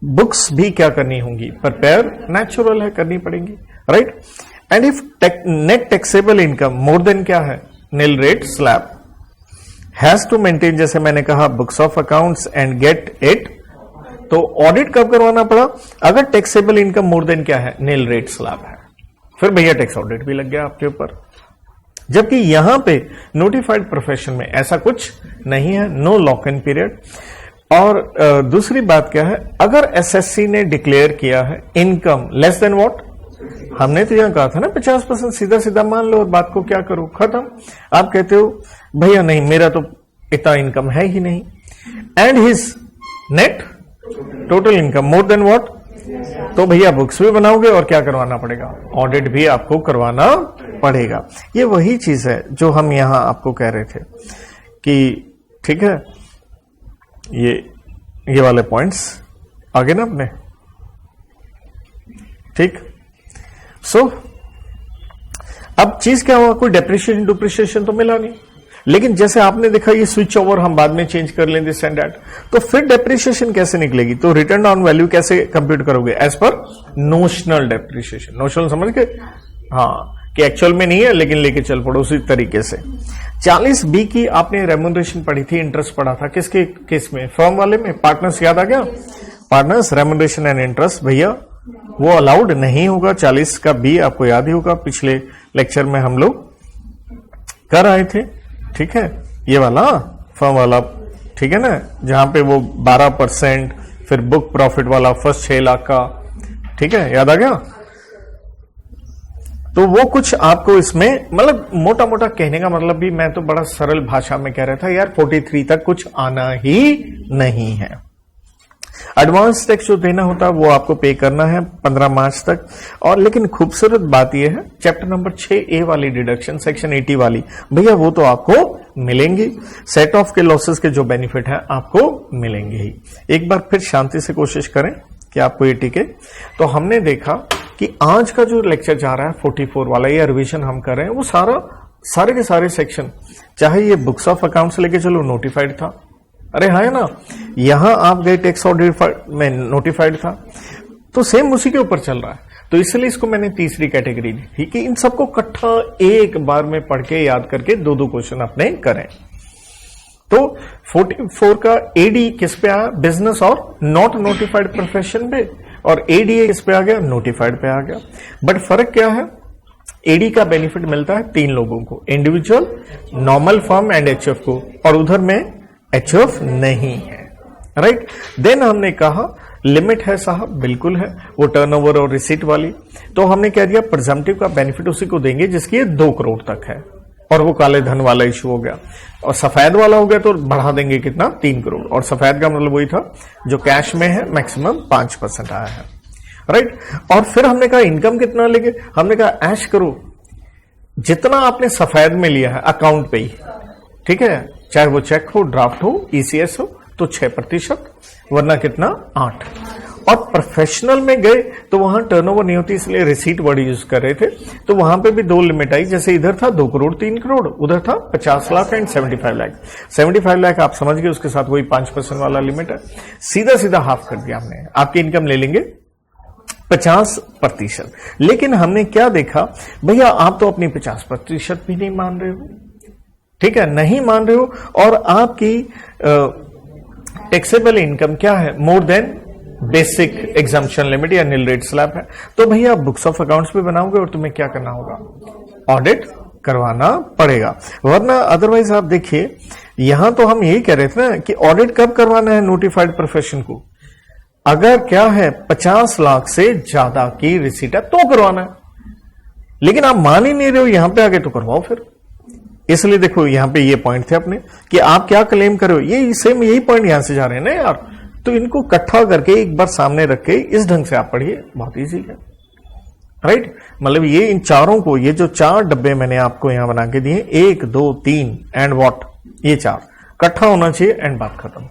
Speaker 1: बुक्स भी क्या करनी होंगी, प्रिपेयर, नेचुरल है, करनी पड़ेंगी, right. And if net taxable income more than क्या है, nil rate slab has to maintain, जैसे मैंने कहा, books of accounts and get it. तो ऑडिट कब करवाना पड़ा, अगर टैक्सेबल इनकम मोर देन क्या है, नील रेट स्लैब है, फिर भैया टैक्स ऑडिट भी लग गया आपके ऊपर। जबकि यहां पे नोटिफाइड प्रोफेशन में ऐसा कुछ नहीं है, नो लॉक इन पीरियड। और दूसरी बात क्या है, अगर एसएससी ने डिक्लेयर किया है इनकम लेस देन व्हाट, हमने तो यहां कहा था ना 50%, सीधा सीधा मान लो और बात को क्या करो, खत्म। आप कहते हो भैया नहीं मेरा तो इतना इनकम है ही नहीं, and his net total income more then what, तो भैया बुक्स भी बनाओगे और क्या करवाना पड़ेगा, ऑडिट भी आपको करवाना पड़ेगा। ये वही चीज है जो हम यहां आपको कह रहे थे कि ठीक है, ये वाले पॉइंट्स आगे ना अपने, ठीक। सो अब चीज क्या हुआ, कोई डेप्रिशिएशन डिप्रिशिएशन तो मिला नहीं, लेकिन जैसे आपने देखा ये स्विच ओवर हम बाद में चेंज कर लेंगे स्टैंडर्ड, तो फिर डेप्रिशिएशन कैसे निकलेगी, तो रिटर्न ऑन वैल्यू कैसे कंप्यूट करोगे, as per notional depreciation. Notional समझ के, हाँ, कि एक्चुअल में नहीं है लेकिन लेके चल पड़ो उसी तरीके से। 40B की आपने रेम्यूनरेशन पढ़ी थी, इंटरेस्ट पढ़ा था, किसके केस में, फर्म वाले में, पार्टनर्स याद आ गया, पार्टनर्स रेम्यूनरेशन एंड इंटरेस्ट, भैया वो अलाउड नहीं होगा। 40 का बी आपको याद ही होगा, पिछले लेक्चर में हम लोग कर आए थे, ठीक है, ये वाला फर्म वाला, ठीक है ना, जहां पे वो 12%, फिर बुक प्रॉफिट वाला फर्स्ट 6 लाख का, ठीक है, याद आ गया। तो वो कुछ आपको इसमें मतलब मोटा मोटा कहने का मतलब भी मैं तो बड़ा सरल भाषा में कह रहा था यार 43 तक कुछ आना ही नहीं है। एडवांस टैक्स जो देना होता है वो आपको पे करना है 15 मार्च तक। और लेकिन खूबसूरत बात यह है चैप्टर नंबर 6A वाली डिडक्शन सेक्शन 80 वाली भैया वो तो आपको मिलेंगी। सेट ऑफ के लॉसेस के जो बेनिफिट है आपको मिलेंगे ही। एक बार फिर शांति से कोशिश करें कि आपको ये टिके। तो हमने देखा कि आज का जो लेक्चर जा रहा है 44 वाला ये रिवीजन हम कर रहे हैं वो सारे के सारे सेक्शन चाहे ये बुक्स ऑफ अकाउंट से लेके चलो नोटिफाइड था, अरे हाँ ना, यहां आप गए टैक्स ऑडिट में नोटिफाइड था, तो सेम उसी के ऊपर चल रहा है। तो इसलिए इसको मैंने तीसरी कैटेगरी दी थी कि इन सबको इकट्ठा एक बार में पढ़ के याद करके दो दो क्वेश्चन अपने करें। तो 44 का एडी किस पे आया, बिजनेस और नॉट नोटिफाइड प्रोफेशन पे, और एडीए किस पे आ गया, नोटिफाइड पे आ गया। बट फर्क क्या है, एडी का बेनिफिट मिलता है 3 लोगों को, individual, normal firm and HF को, और उधर में एचएफ नहीं है, राइट। देन हमने कहा लिमिट है साहब, बिल्कुल है, वो टर्नओवर और रिसीट वाली। तो हमने कह दिया प्रिजम्पटिव का बेनिफिट उसी को देंगे जिसकी ये 2 करोड़ तक है, और वो काले धन वाला इशू हो गया। और सफेद वाला हो गया तो बढ़ा देंगे कितना, 3 करोड़। और सफेद का मतलब वही था जो कैश में है, मैक्सिमम 5% आया है, राइट। और फिर हमने कहा इनकम कितना लेंगे, हमने कहा ऐश करो जितना आपने सफेद में लिया है अकाउंट पे ही, ठीक है, चाहे वो चेक हो, ड्राफ्ट हो, ईसीएस हो, तो 6%, वरना कितना 8। और प्रोफेशनल में गए तो वहां टर्नओवर नहीं होती इसलिए रिसीट वर्ड यूज कर रहे थे, तो वहां पे भी 2 लिमिट आई, जैसे इधर था 2 करोड़ 3 करोड़, उधर था 50 लाख एंड 75 लाख। 75 लाख आप समझ गए, उसके साथ वही 5% वाला लिमिट है, सीधा सीधा हाफ कर दिया हमने, आपकी इनकम ले लेंगे 50%। लेकिन हमने क्या देखा, भैया आप तो अपनी 50% भी नहीं मान रहे हो, ठीक है, नहीं मान रहे हो, और आपकी टैक्सेबल इनकम क्या है, more than basic exemption limit या नील रेट स्लैब है। तो भैया बुक्स ऑफ अकाउंट्स भी बनाओगे और तुम्हें क्या करना होगा, ऑडिट करवाना पड़ेगा, वरना अदरवाइज आप देखिए यहां तो हम यही कह रहे थे ना कि ऑडिट कब करवाना है नोटिफाइड प्रोफेशन को, अगर क्या है 50 लाख से ज्यादा की रिसीट है तो करवाना है, लेकिन आप मान ही नहीं रहे हो, यहां पे आगे तो करवाओ फिर। इसलिए देखो यहां पे ये पॉइंट थे अपने कि आप क्या क्लेम कर रहे हो, ये सेम यही पॉइंट यहां से जा रहे हैं ना यार, तो इनको इकट्ठा करके एक बार सामने रख के इस ढंग से आप पढ़िए, बहुत इजी है, राइट। मतलब ये इन चारों को, ये जो 4 डब्बे मैंने आपको यहां बना के दिए, 1 2 3 एंड व्हाट, ये 4 इकट्ठा होना चाहिए एंड बात खत्म,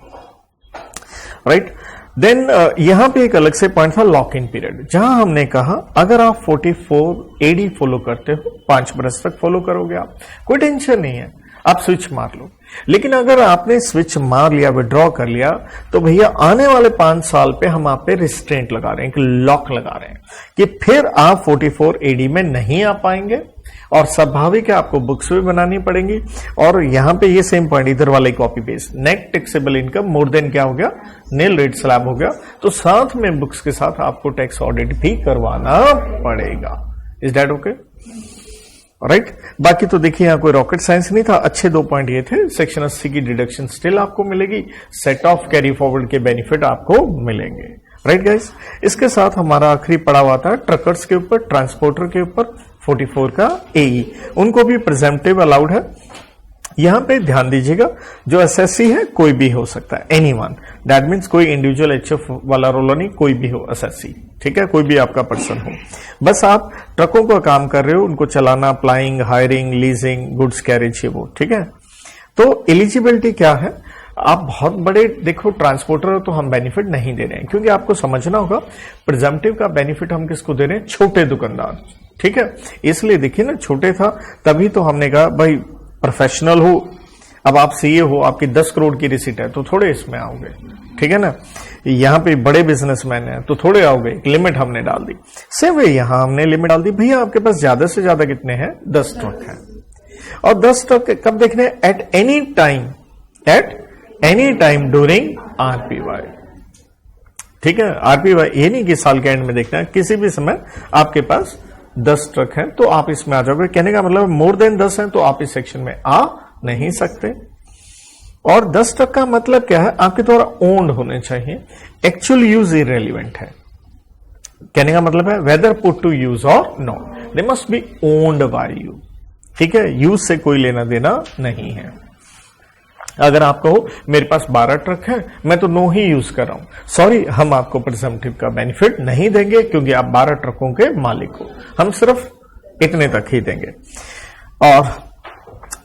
Speaker 1: राइट। देन यहां पे एक अलग से पॉइंट था लॉक इन पीरियड, जहां हमने कहा अगर आप 44 एडी फॉलो करते हो, 5 बरस तक फॉलो करोगे आप, कोई टेंशन नहीं है, आप स्विच मार लो। लेकिन अगर आपने स्विच मार लिया, विड्रॉ कर लिया, तो भैया आने वाले 5 साल पे हम आप पे रिस्ट्रेंट लगा रहे हैं, कि लॉक लगा रहे हैं कि फिर आप 44 एडी में नहीं आ पाएंगे, और स्वाभाविक है आपको बुक्स भी बनानी पड़ेंगी। और यहां पे ये सेम पॉइंट इधर वाले copy paste, net taxable income more than क्या हो गया, नील रेट स्लैब हो गया, तो साथ में बुक्स के साथ आपको टैक्स ऑडिट भी करवाना पड़ेगा। Is that okay, right. बाकी तो देखिए यहां कोई रॉकेट साइंस नहीं था, अच्छे 2 पॉइंट ये थे, सेक्शन 80 की डिडक्शन स्टिल आपको मिलेगी, सेट ऑफ कैरी फॉरवर्ड के बेनिफिट आपको मिलेंगे, राइट गाइस। इसके साथ हमारा आखिरी पड़ा हुआ था ट्रकर्स के ऊपर, ट्रांसपोर्टर के ऊपर, 44 का एई, उनको भी प्रिजम्पटिव अलाउड है। यहां पे ध्यान दीजिएगा, जो एसएससी है कोई भी हो सकता है, एनीवन, दैट मींस कोई इंडिविजुअल एचएफ वाला रोल नहीं, कोई भी हो एसएससी, ठीक है, कोई भी आपका पर्सन हो, बस आप ट्रकों का काम कर रहे हो, उनको चलाना, applying, hiring, leasing, goods carriage, वो ठीक है। तो एलिजिबिलिटी क्या है, आप बहुत बड़े देखो ट्रांसपोर्टर तो हम बेनिफिट नहीं दे रहे हैं, क्योंकि आपको समझना होगा प्रिजम्पटिव का बेनिफिट हम किसको दे रहे हैं, छोटे दुकानदार, ठीक है। इसलिए देखिए ना, छोटे था तभी तो हमने कहा भाई प्रोफेशनल हो, अब आप सीए हो, आपकी 10 करोड़ की रिसीट है तो थोड़े इसमें आओगे, ठीक है ना। यहां पे बड़े बिजनेसमैन है तो थोड़े आओगे, एक लिमिट हमने डाल दी। सेम वे यहां हमने लिमिट डाल दी, भैया आपके पास ज्यादा से ज्यादा कितने हैं, 10 ट्रक है, और 10 ट्रक कब देखने, एट एनी टाइम ड्यूरिंग आरपीवाई, ठीक है। आरपीवाई ये नहीं कि साल के एंड में देखना है, किसी भी समय आपके पास 10 ट्रक हैं तो आप इसमें आ जाओगे। कहने का मतलब मोर देन 10 हैं तो आप इस सेक्शन में आ नहीं सकते। और 10 ट्रक का मतलब क्या है, आपके द्वारा ओन्ड होने चाहिए, एक्चुअल यूज इररेलेवेंट है। कहने का मतलब है वेदर पुट टू यूज और no, they must be owned by you. ठीक है, यूज से कोई लेना देना नहीं है। अगर आप कहो मेरे पास 12 ट्रक है, मैं तो 9 ही यूज कर रहा हूं, सॉरी, हम आपको प्रिजम्पटिव का बेनिफिट नहीं देंगे क्योंकि आप 12 ट्रकों के मालिक हो, हम सिर्फ इतने तक ही देंगे। और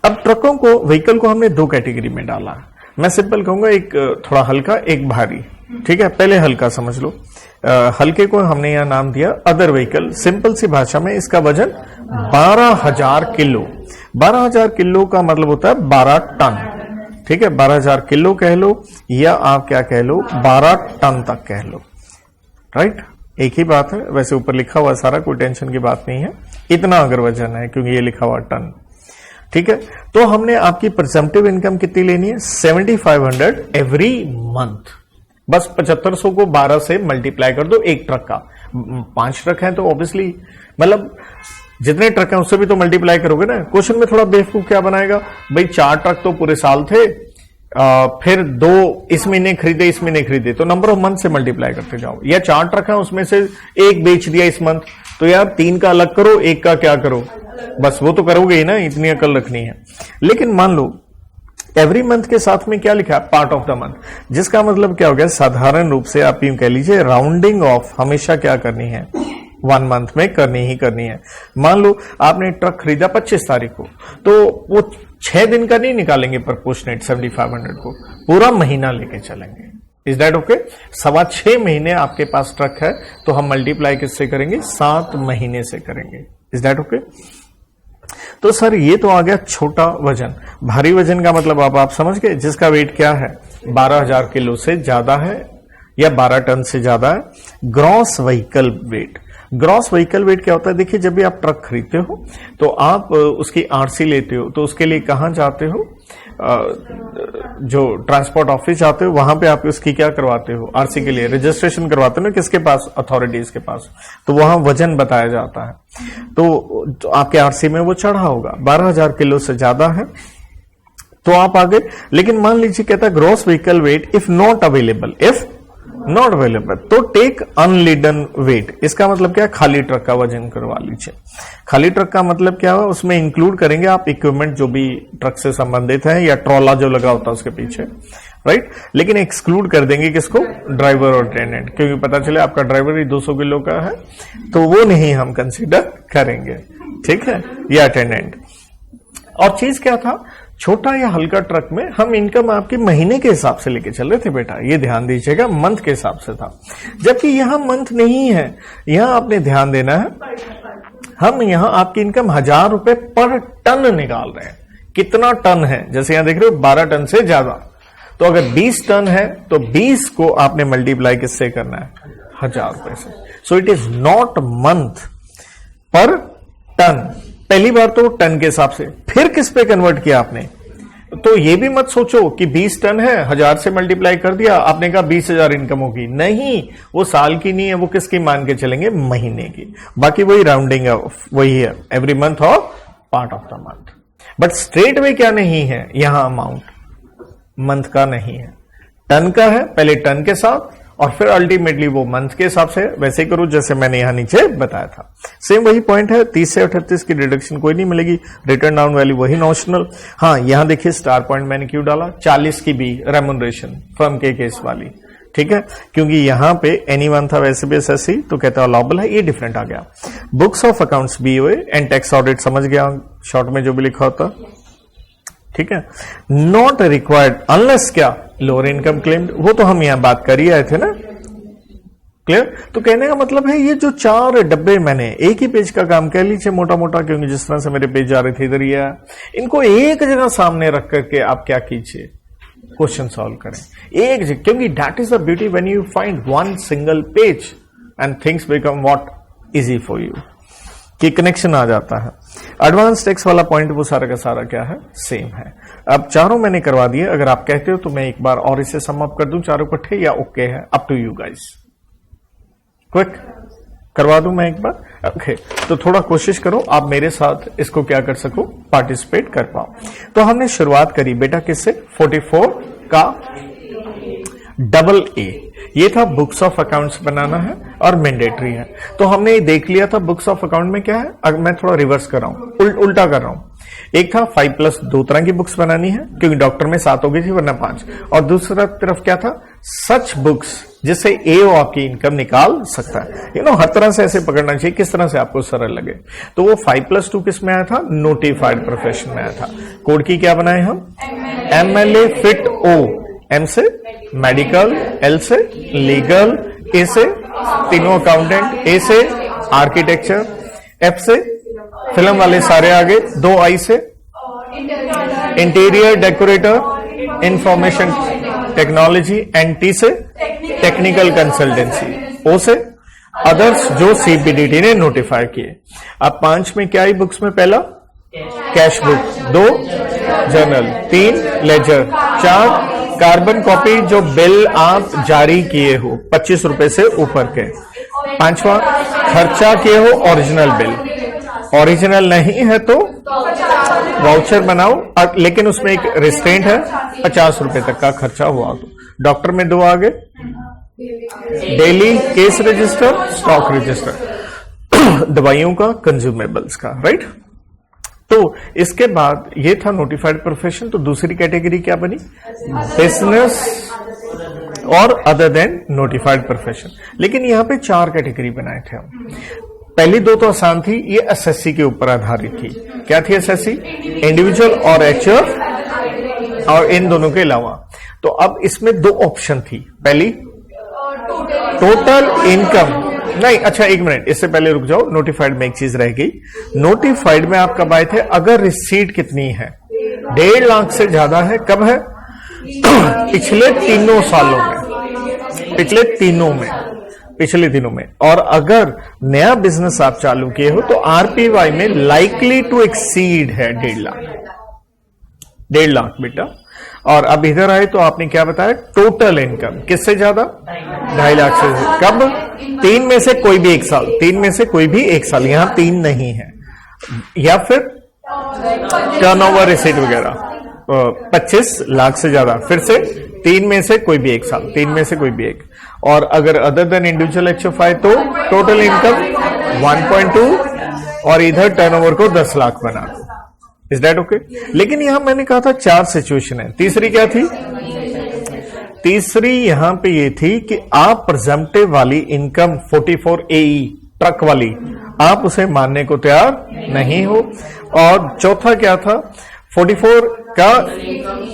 Speaker 1: अब ट्रकों को, व्हीकल को हमने 2 कैटेगरी में डाला। मैं सिंपल कहूंगा, एक थोड़ा हल्का, एक भारी। ठीक है, पहले हल्का समझ लो। हल्के को हमने यहां नाम दिया अदर व्हीकल। सिंपल सी भाषा में इसका वजन 12,000 किलो। 12,000 किलो का मतलब होता है 12 टन। ठीक है, 12,000 किलो कह लो या आप क्या कह लो, 12 टन तक कह लो। राइट, एक ही बात है। वैसे ऊपर लिखा हुआ सारा, कोई टेंशन की बात नहीं है, इतना अगर वजन है, क्योंकि ये लिखा हुआ टन। ठीक है, तो हमने आपकी प्रिजम्पटिव इनकम कितनी लेनी है, 7500 एवरी मंथ। बस 7500 को 12 से मल्टीप्लाई कर दो। एक ट्रक का 5 ट्रक है तो ऑब्वियसली, मतलब जितने ट्रक हैं उससे भी तो मल्टीप्लाई करोगे ना। क्वेश्चन में थोड़ा बेवकूफ क्या बनाएगा, भाई 4 ट्रक तो पूरे साल थे, फिर 2 इस महीने खरीदे, इस महीने खरीदे, तो नंबर ऑफ मंथ से मल्टीप्लाई करते जाओ। या 4 ट्रक है, उसमें से 1 बेच दिया इस मंथ, तो यार 3 का अलग करो, 1 का क्या करो, बस वो तो करोगे ही ना, इतनी अकल रखनी है। लेकिन मान लो एवरी मंथ के साथ में क्या लिखा है, पार्ट ऑफ द मंथ, जिसका मतलब क्या हो गया, साधारण रूप से आप यूं कह लीजिए, राउंडिंग ऑफ हमेशा क्या करनी है, 1 मंथ में करनी ही करनी है। मान लो आपने ट्रक खरीदा 25 तारीख को, तो वो 6 दिन का नहीं निकालेंगे प्रोपोर्शनेट 7500 को, पूरा महीना लेके चलेंगे। Is that okay? 6.25 महीने आपके पास ट्रक है, तो हम मल्टीप्लाई किससे करेंगे, 7 महीने से करेंगे। Is that okay? तो सर ये तो आ गया छोटा वजन। भारी वजन का मतलब अब आप समझ गए, जिसका वेट क्या है, 12,000 किलो से ज्यादा है या 12 टन से ज्यादा है। Gross vehicle wait, gross vehicle wait क्या होता है, देखिए जब भी आप ट्रक खरीदते हो तो आप उसकी आरसी लेते हो, तो उसके लिए कहां जाते हो, जो ट्रांसपोर्ट ऑफिस जाते हो, वहां पे आप उसकी क्या करवाते हो, आरसी के लिए रजिस्ट्रेशन करवाते हो ना, किसके पास, अथॉरिटीज के पास, तो वहां वजन बताया जाता है। तो आपके आरसी में वो चढ़ा होगा, 12,000 किलो से ज्यादा है तो आप आगे। लेकिन मान लीजिए कहता है gross vehicle wait if not available, if not available, तो टेक अनलेडन वेट। इसका मतलब क्या है, खाली ट्रक का वजन करवा लीजिए। खाली ट्रक का मतलब क्या है, उसमें इंक्लूड करेंगे आप इक्विपमेंट जो भी ट्रक से संबंधित है, या ट्रॉला जो लगा होता है उसके पीछे, राइट। लेकिन एक्सक्लूड कर देंगे किसको, ड्राइवर और अटेंडेंट, क्योंकि पता चले आपका ड्राइवर ही 200 किलो का है तो वो नहीं हम कंसिडर करेंगे, ठीक है, या अटेंडेंट। और चीज क्या था, छोटा या हल्का ट्रक में हम इनकम आपके महीने के हिसाब से लेके चल रहे थे बेटा, ये ध्यान दीजिएगा, मंथ के हिसाब से था। जबकि यहां मंथ नहीं है, यहां आपने ध्यान देना है, हम यहां आपकी इनकम 1000 रुपए पर टन निकाल रहे हैं। कितना टन है, जैसे यहां देख रहे हो 12 टन से ज्यादा, तो अगर 20 टन है तो 20 को आपने मल्टीप्लाई किससे करना है, 1000 रुपए से। So it is not month पर टन। पहली बार तो टन के हिसाब से, फिर किस पे कन्वर्ट किया आपने, तो ये भी मत सोचो कि 20 टन है, 1000 से मल्टीप्लाई कर दिया, आपने कहा 20,000 इनकम होगी, नहीं, वो साल की नहीं है, वो किसकी मान के चलेंगे, महीने की। बाकी वही राउंडिंग है, वही है, एवरी मंथ और part of the month. But straight way क्या नहीं है, यहां अमाउंट मंथ का नहीं है, टन का है, पहले टन के साथ और फिर अल्टीमेटली वो मंथ के हिसाब से। वैसे ही करो जैसे मैंने यहां नीचे बताया था, सेम वही पॉइंट है। 30 से 38 की डिडक्शन कोई नहीं मिलेगी, रिटर्न डाउन वैल्यू वही नॉशनल। हाँ, यहां देखिए स्टार पॉइंट मैंने क्यों डाला, 40 की भी रेम्यूनरेशन फर्म के केस वाली, ठीक है, क्योंकि यहां पे एनीवन था, वैसे भी एसएससी तो कहता है अलाउबल है, ये डिफरेंट आ गया। Books of accounts BOA and tax audit, समझ गया शॉर्ट में जो भी लिखा होता, ठीक है। नॉट रिक्वायर्ड अनलेस क्या, लोअर इनकम क्लेम्ड, वो तो हम यहां बात कर ही आए थे ना, क्लियर। तो कहने का मतलब है ये जो 4 डब्बे मैंने एक ही पेज का काम कह लीजिए मोटा मोटा, क्योंकि जिस तरह से मेरे पेज जा रहे थे इधर ही है, इनको एक जगह सामने रख करके आप क्या कीजिए, क्वेश्चन सॉल्व करें एक जगह, क्योंकि that is the beauty when you find one single page and things become what easy for you, कि कनेक्शन आ जाता है। एडवांस टैक्स वाला पॉइंट वो सारा का सारा क्या है, सेम है। अब चारों मैंने करवा दिए, अगर आप कहते हो तो मैं एक बार और इसे सम अप कर दूं चारों इकट्ठे, या ओके है, up to you guys. Quick करवा दूं मैं एक बार, ओके। तो थोड़ा कोशिश करो आप मेरे साथ इसको क्या कर सको, पार्टिसिपेट कर पाओ। तो हमने शुरुआत करी बेटा किससे, 44 का डबल ए, ये था बुक्स ऑफ अकाउंट्स बनाना है और मैंडेटरी है। तो हमने ये देख लिया था बुक्स ऑफ अकाउंट में क्या है। अगर मैं थोड़ा रिवर्स कर रहा हूं, उल्टा कर रहा हूं। एक था 5+2 तरह की बुक्स बनानी है, क्योंकि डॉक्टर में 7 हो गई थी वरना 5, और दूसरा तरफ क्या था, सच बुक्स जिससे ए वो आपकी इनकम निकाल सकता है। हर तरह से ऐसे पकड़ना चाहिए किस तरह से आपको सरल लगे। तो वो 5+2 किस में आया था, नोटिफाइड प्रोफेशन में आया था। कोड की क्या बनाए हम, MLA फिट O, M से मेडिकल, L से लीगल, A से तीनों अकाउंटेंट, A से आर्किटेक्चर, F से फिल्म वाले सारे आगे, 2 I से interior decorator, information technology, and T से टेक्निकल कंसल्टेंसी, O से अदर्स जो CPDT ने नोटिफाई किए। अब 5 में क्या आई बुक्स में, पहला cash book, 2 journal, 3 ledger, 4 carbon copy जो बिल आप जारी किए हो 25 रुपए से ऊपर के, 5वां खर्चा किए हो ओरिजिनल बिल, ओरिजिनल नहीं है तो वाउचर बनाओ, लेकिन उसमें एक रिस्ट्रेंट है 50 रुपए तक का खर्चा हुआ तो। डॉक्टर में 2 आगे, daily case register, stock register, दवाइयों का, कंज्यूमेबल्स का, राइट। तो इसके बाद ये था नोटिफाइड प्रोफेशन। तो दूसरी कैटेगरी क्या बनी, बिजनेस और अदर देन नोटिफाइड प्रोफेशन। लेकिन यहां पे 4 कैटेगरी बनाए थे हम। पहली 2 तो आसान थी, ये एसएससी के ऊपर आधारित थी। क्या थी एसएससी, इंडिविजुअल और एचएफ, और इन दोनों के अलावा। तो अब इसमें 2 ऑप्शन थी। पहली टोटल इनकम, नहीं अच्छा एक मिनट, इससे पहले रुक जाओ। नोटिफाइड में एक चीज रह गई। नोटिफाइड में आप कब आए थे, अगर रिसीट कितनी है, 1.5 लाख से ज्यादा है, कब है, पिछले तीनों सालों में, पिछले तीनों में। और अगर नया बिजनेस आप चालू किए हो तो आरपीवाई में लाइकली टू एक्सीड है 1.5 लाख, 1.5 लाख बेटा। और अब इधर आए तो आपने क्या बताया, टोटल इनकम किससे ज्यादा, 2.5 लाख से। कब, 3 में से कोई भी एक साल, 3 में से कोई भी एक साल, यहां 3 नहीं है, या फिर टर्नओवर रिसीट वगैरह 25 लाख से ज्यादा, फिर से 3 में से कोई भी एक साल, 3 में से कोई भी एक। और अगर अदर देन इंडिविजुअल एचएफआई तो टोटल इनकम 1.2 और इधर टर्नओवर को 10 लाख बना दो। Is that okay. लेकिन यहां मैंने कहा था 4 सिचुएशन है। तीसरी क्या थी, तीसरी यहां पे ये थी कि आप प्रेजम्पटिव वाली इनकम 44 AE ट्रक वाली, आप उसे मानने को तैयार नहीं हो। और चौथा क्या था, 44 का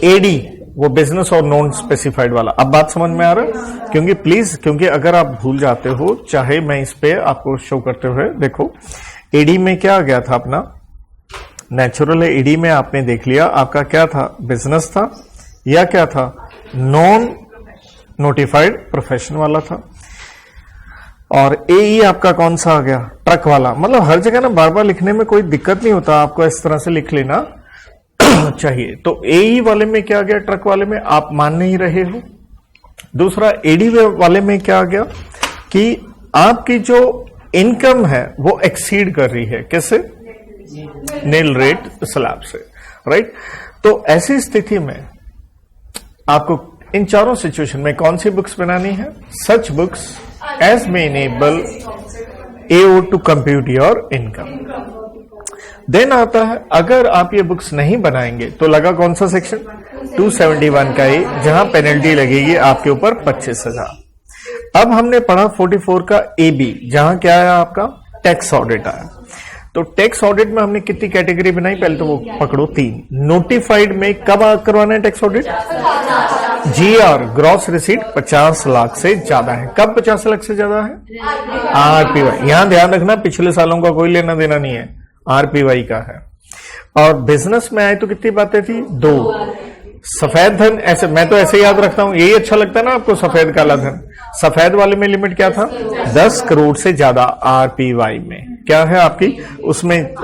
Speaker 1: AD, वो बिजनेस और नॉन स्पेसिफाइड वाला। अब बात समझ में आ रहा है, क्योंकि प्लीज, क्योंकि अगर आप भूल जाते हो, चाहे मैं इस पे आपको शो करते हुए देखो, AD में क्या आ गया था अपना, नेचुरल है। ईडी में आपने देख लिया आपका क्या था, बिजनेस था या क्या था, नॉन नोटिफाइड प्रोफेशन वाला था। और एई आपका कौन सा आ गया, ट्रक वाला। मतलब हर जगह ना बार बार लिखने में कोई दिक्कत नहीं होता, आपको इस तरह से लिख लेना चाहिए। तो एई वाले में क्या आ गया, ट्रक वाले में आप मान नहीं रहे हो। दूसरा एडी वाले में क्या आ गया कि आपकी जो इनकम है वो एक्सीड कर रही है, कैसे, नील रेट स्लैब से, राइट। तो ऐसी स्थिति में आपको इन चारों सिचुएशन में कौन सी बुक्स बनानी है, such books as may enable AO to compute your income. Then आता है, अगर आप ये बुक्स नहीं बनाएंगे तो लगा कौन सा सेक्शन, 271 का ही, जहां पेनल्टी लगेगी आपके ऊपर 25,000। अब हमने पढ़ा 44 का AB, जहां क्या आया आपका, टैक्स ऑडिट आया। तो टैक्स ऑडिट में हमने कितनी कैटेगरी बनाई, पहले तो वो पकड़ो 3। नोटिफाइड में कब करवाना है tax audit, GR gross receipt 50 lakh से ज्यादा है। कब 50 लाख से ज्यादा है, RPY। यहां ध्यान रखना, पिछले सालों का कोई लेना देना नहीं है, RPY का है। और बिजनेस में आए तो कितनी बातें थी, 2। सफेद धन, ऐसे मैं तो ऐसे याद रखता हूं, यही अच्छा लगता है ना आपको, सफेद काला धन। सफेद वाले में लिमिट क्या था, 10 करोड़ से ज्यादा RPY में क्या है आपकी, उसमें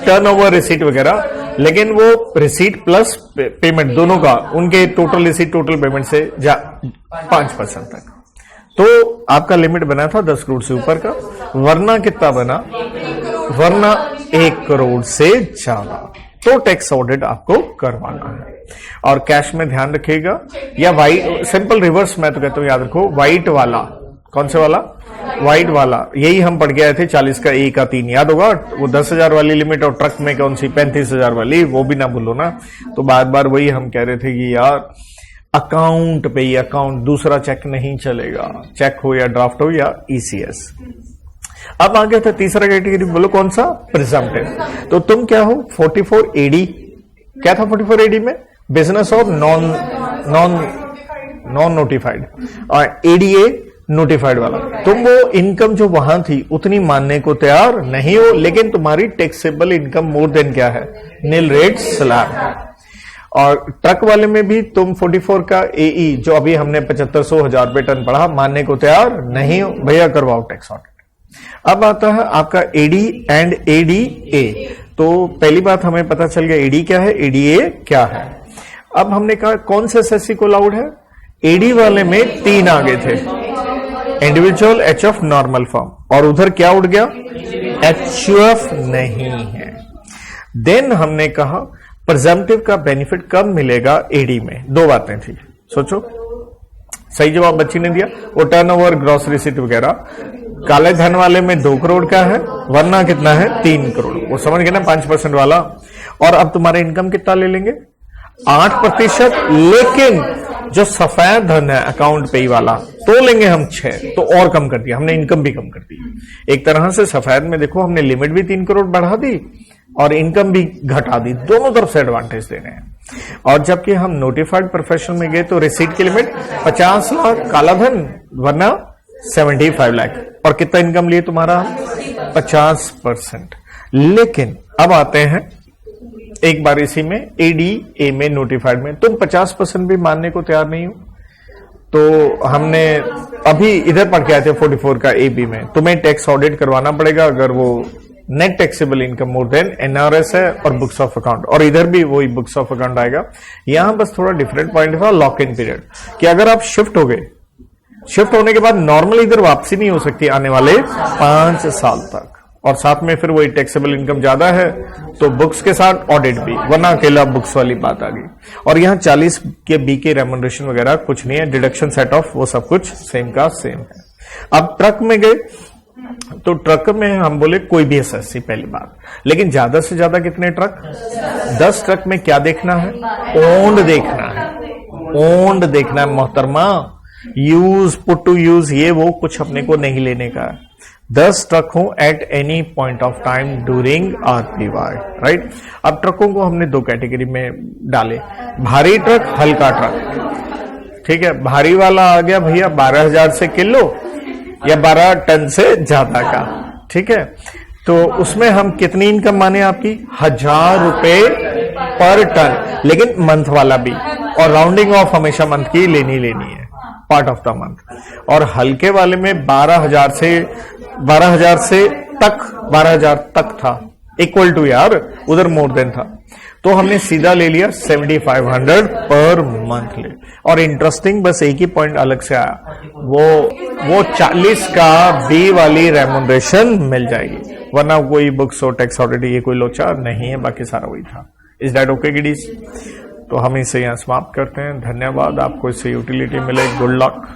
Speaker 1: टर्नओवर रिसीट वगैरह, लेकिन वो रिसीट प्लस पेमेंट दोनों का, उनके टोटल रिसीट टोटल पेमेंट से 5% तक। तो आपका लिमिट बना था 10 करोड़ से ऊपर का, वरना कितना बना, वरना 1 करोड़ से ज्यादा। तो टैक्स ऑडिट आपको करवाना है। और कैश में ध्यान रखिएगा, या वाइट सिंपल रिवर्स मैं तो कहता हूं याद रखो, व्हाइट वाला, कौन से वाला, व्हाइट वाला, यही हम पढ़ के आए थे 40 का ए का 3, याद होगा वो 10,000 वाली लिमिट, और ट्रक में कौन सी 35,000 वाली, वो भी ना भूलो ना। तो बार बार वही हम कह रहे थे कि यार अकाउंट पे ही अकाउंट, दूसरा चेक नहीं चलेगा, चेक हो या ड्राफ्ट हो या ईसीएस। अब आ गया था तीसरा कैटेगरी, बोलो कौन सा, प्रिजम्पटिव। तो तुम क्या हो, 44 एडी, क्या था 44 एडी में, बिजनेस और नॉन नोटिफाइड, और एडीए नोटिफाइड वाला। तुम वो इनकम जो वहां थी उतनी मानने को तैयार नहीं हो, लेकिन तुम्हारी टैक्सेबल इनकम मोर देन क्या है, नील रेट स्लैब है। और ट्रक वाले में भी तुम 44 का एई जो अभी हमने 7500 रुपए टन पढ़ा, मानने को तैयार नहीं हो, भैया करवाओ टैक्स ऑडिट। अब आता है आपका एडी एंड एडीए। तो पहली बात हमें पता चल गया एडी क्या है, एडीए क्या है। अब हमने कहा कौन से एसएससी को अलाउड है, एडी वाले में 3 आगे थे, इंडिविजुअल, एचएफ, नॉर्मल फॉर्म, और उधर क्या उड़ गया, एचयूएफ नहीं है। देन हमने कहा प्रिजम्पटिव का बेनिफिट कब मिलेगा, एडी में। 2 बातें थी, सोचो, सही जवाब बच्ची ने दिया, वो टर्नओवर, ग्रॉस रिसीट वगैरह। काले धन वाले में 2 करोड़ का है, वरना कितना है, 3 करोड़, वो समझ गए ना, 5% वाला। और अब तुम्हारा इनकम कितना ले लेंगे, 8%, लेकिन जो सफेद धन है अकाउंट पे वाला तो लेंगे हम 6, तो और कम कर दिया हमने, इनकम भी कम कर दी। एक तरह से सफेद में देखो हमने लिमिट भी 3 करोड़ बढ़ा दी और इनकम भी घटा दी, दोनों तरफ से एडवांटेज दे रहे हैं। और जबकि हम नोटिफाइड प्रोफेशन में गए तो रिसीट की लिमिट 50 लाख काला धन, वरना 75 लाख, और कितना इनकम लिए तुम्हारा, 50%। लेकिन अब आते हैं एक बार इसी में एडीए में, नोटिफाइड में तुम 50% भी मानने को तैयार नहीं हो। तो हमने अभी इधर पढ़ के आए थे 44 का एबी में, तुम्हें टैक्स ऑडिट करवाना पड़ेगा अगर वो net taxable income more then NRS है और बुक्स ऑफ अकाउंट, और इधर भी वही बुक्स ऑफ अकाउंट आएगा। यहां बस थोड़ा डिफरेंट पॉइंट था लॉक इन पीरियड, कि अगर आप शिफ्ट हो गए, शिफ्ट होने के बाद नॉर्मल इधर वापसी नहीं हो सकती आने वाले 5 साल तक, और साथ में फिर वही टैक्सेबल इनकम ज्यादा है तो बुक्स के साथ ऑडिट भी, वरना अकेला बुक्स वाली बात आ गई। और यहाँ 40 के बी के रेमुनरेशन वगैरह कुछ नहीं है, डिडक्शन सेट ऑफ वो सब कुछ सेम का सेम है। अब ट्रक में गए तो ट्रक में हम बोले कोई भी एसएससी, पहली बात, लेकिन ज्यादा से ज्यादा कितने ट्रक, 10 ट्रक में क्या देखना है, ओन्ड देखना है, ओन्ड देखना है मोहतरमा, यूज, पुट टू यूज, ये वो कुछ अपने को नहीं लेने का है। 10 ट्रक हो at any point of time during RPY, right. अब ट्रकों को हमने 2 कैटेगरी में डाले, भारी ट्रक, हल्का ट्रक, ठीक है। भारी वाला आ गया भैया 12,000 से किलो या 12 टन से ज्यादा का, ठीक है। तो उसमें हम कितनी इनकम माने आपकी, 1,000 रुपए पर टन, लेकिन मंथ वाला भी, और राउंडिंग ऑफ हमेशा मंथ की लेनी है, पार्ट ऑफ द मंथ। और हल्के वाले में 12,000 तक था, इक्वल टू यार, उधर मोर देन था, तो हमने सीधा ले लिया 7,500 पर मंथ ले। और इंटरेस्टिंग बस एक ही पॉइंट अलग से आया, वो 40 का बी वाली रेमुनरेशन मिल जाएगी, वरना कोई बुक्स और टैक्स ऑडिट ये कोई लोचा नहीं है, बाकी सारा वही था। Is that okay kiddies? तो हम इसे यहाँ समाप्त करते हैं। धन्यवाद, आपको इससे यूटिलिटी मिले, गुड लक।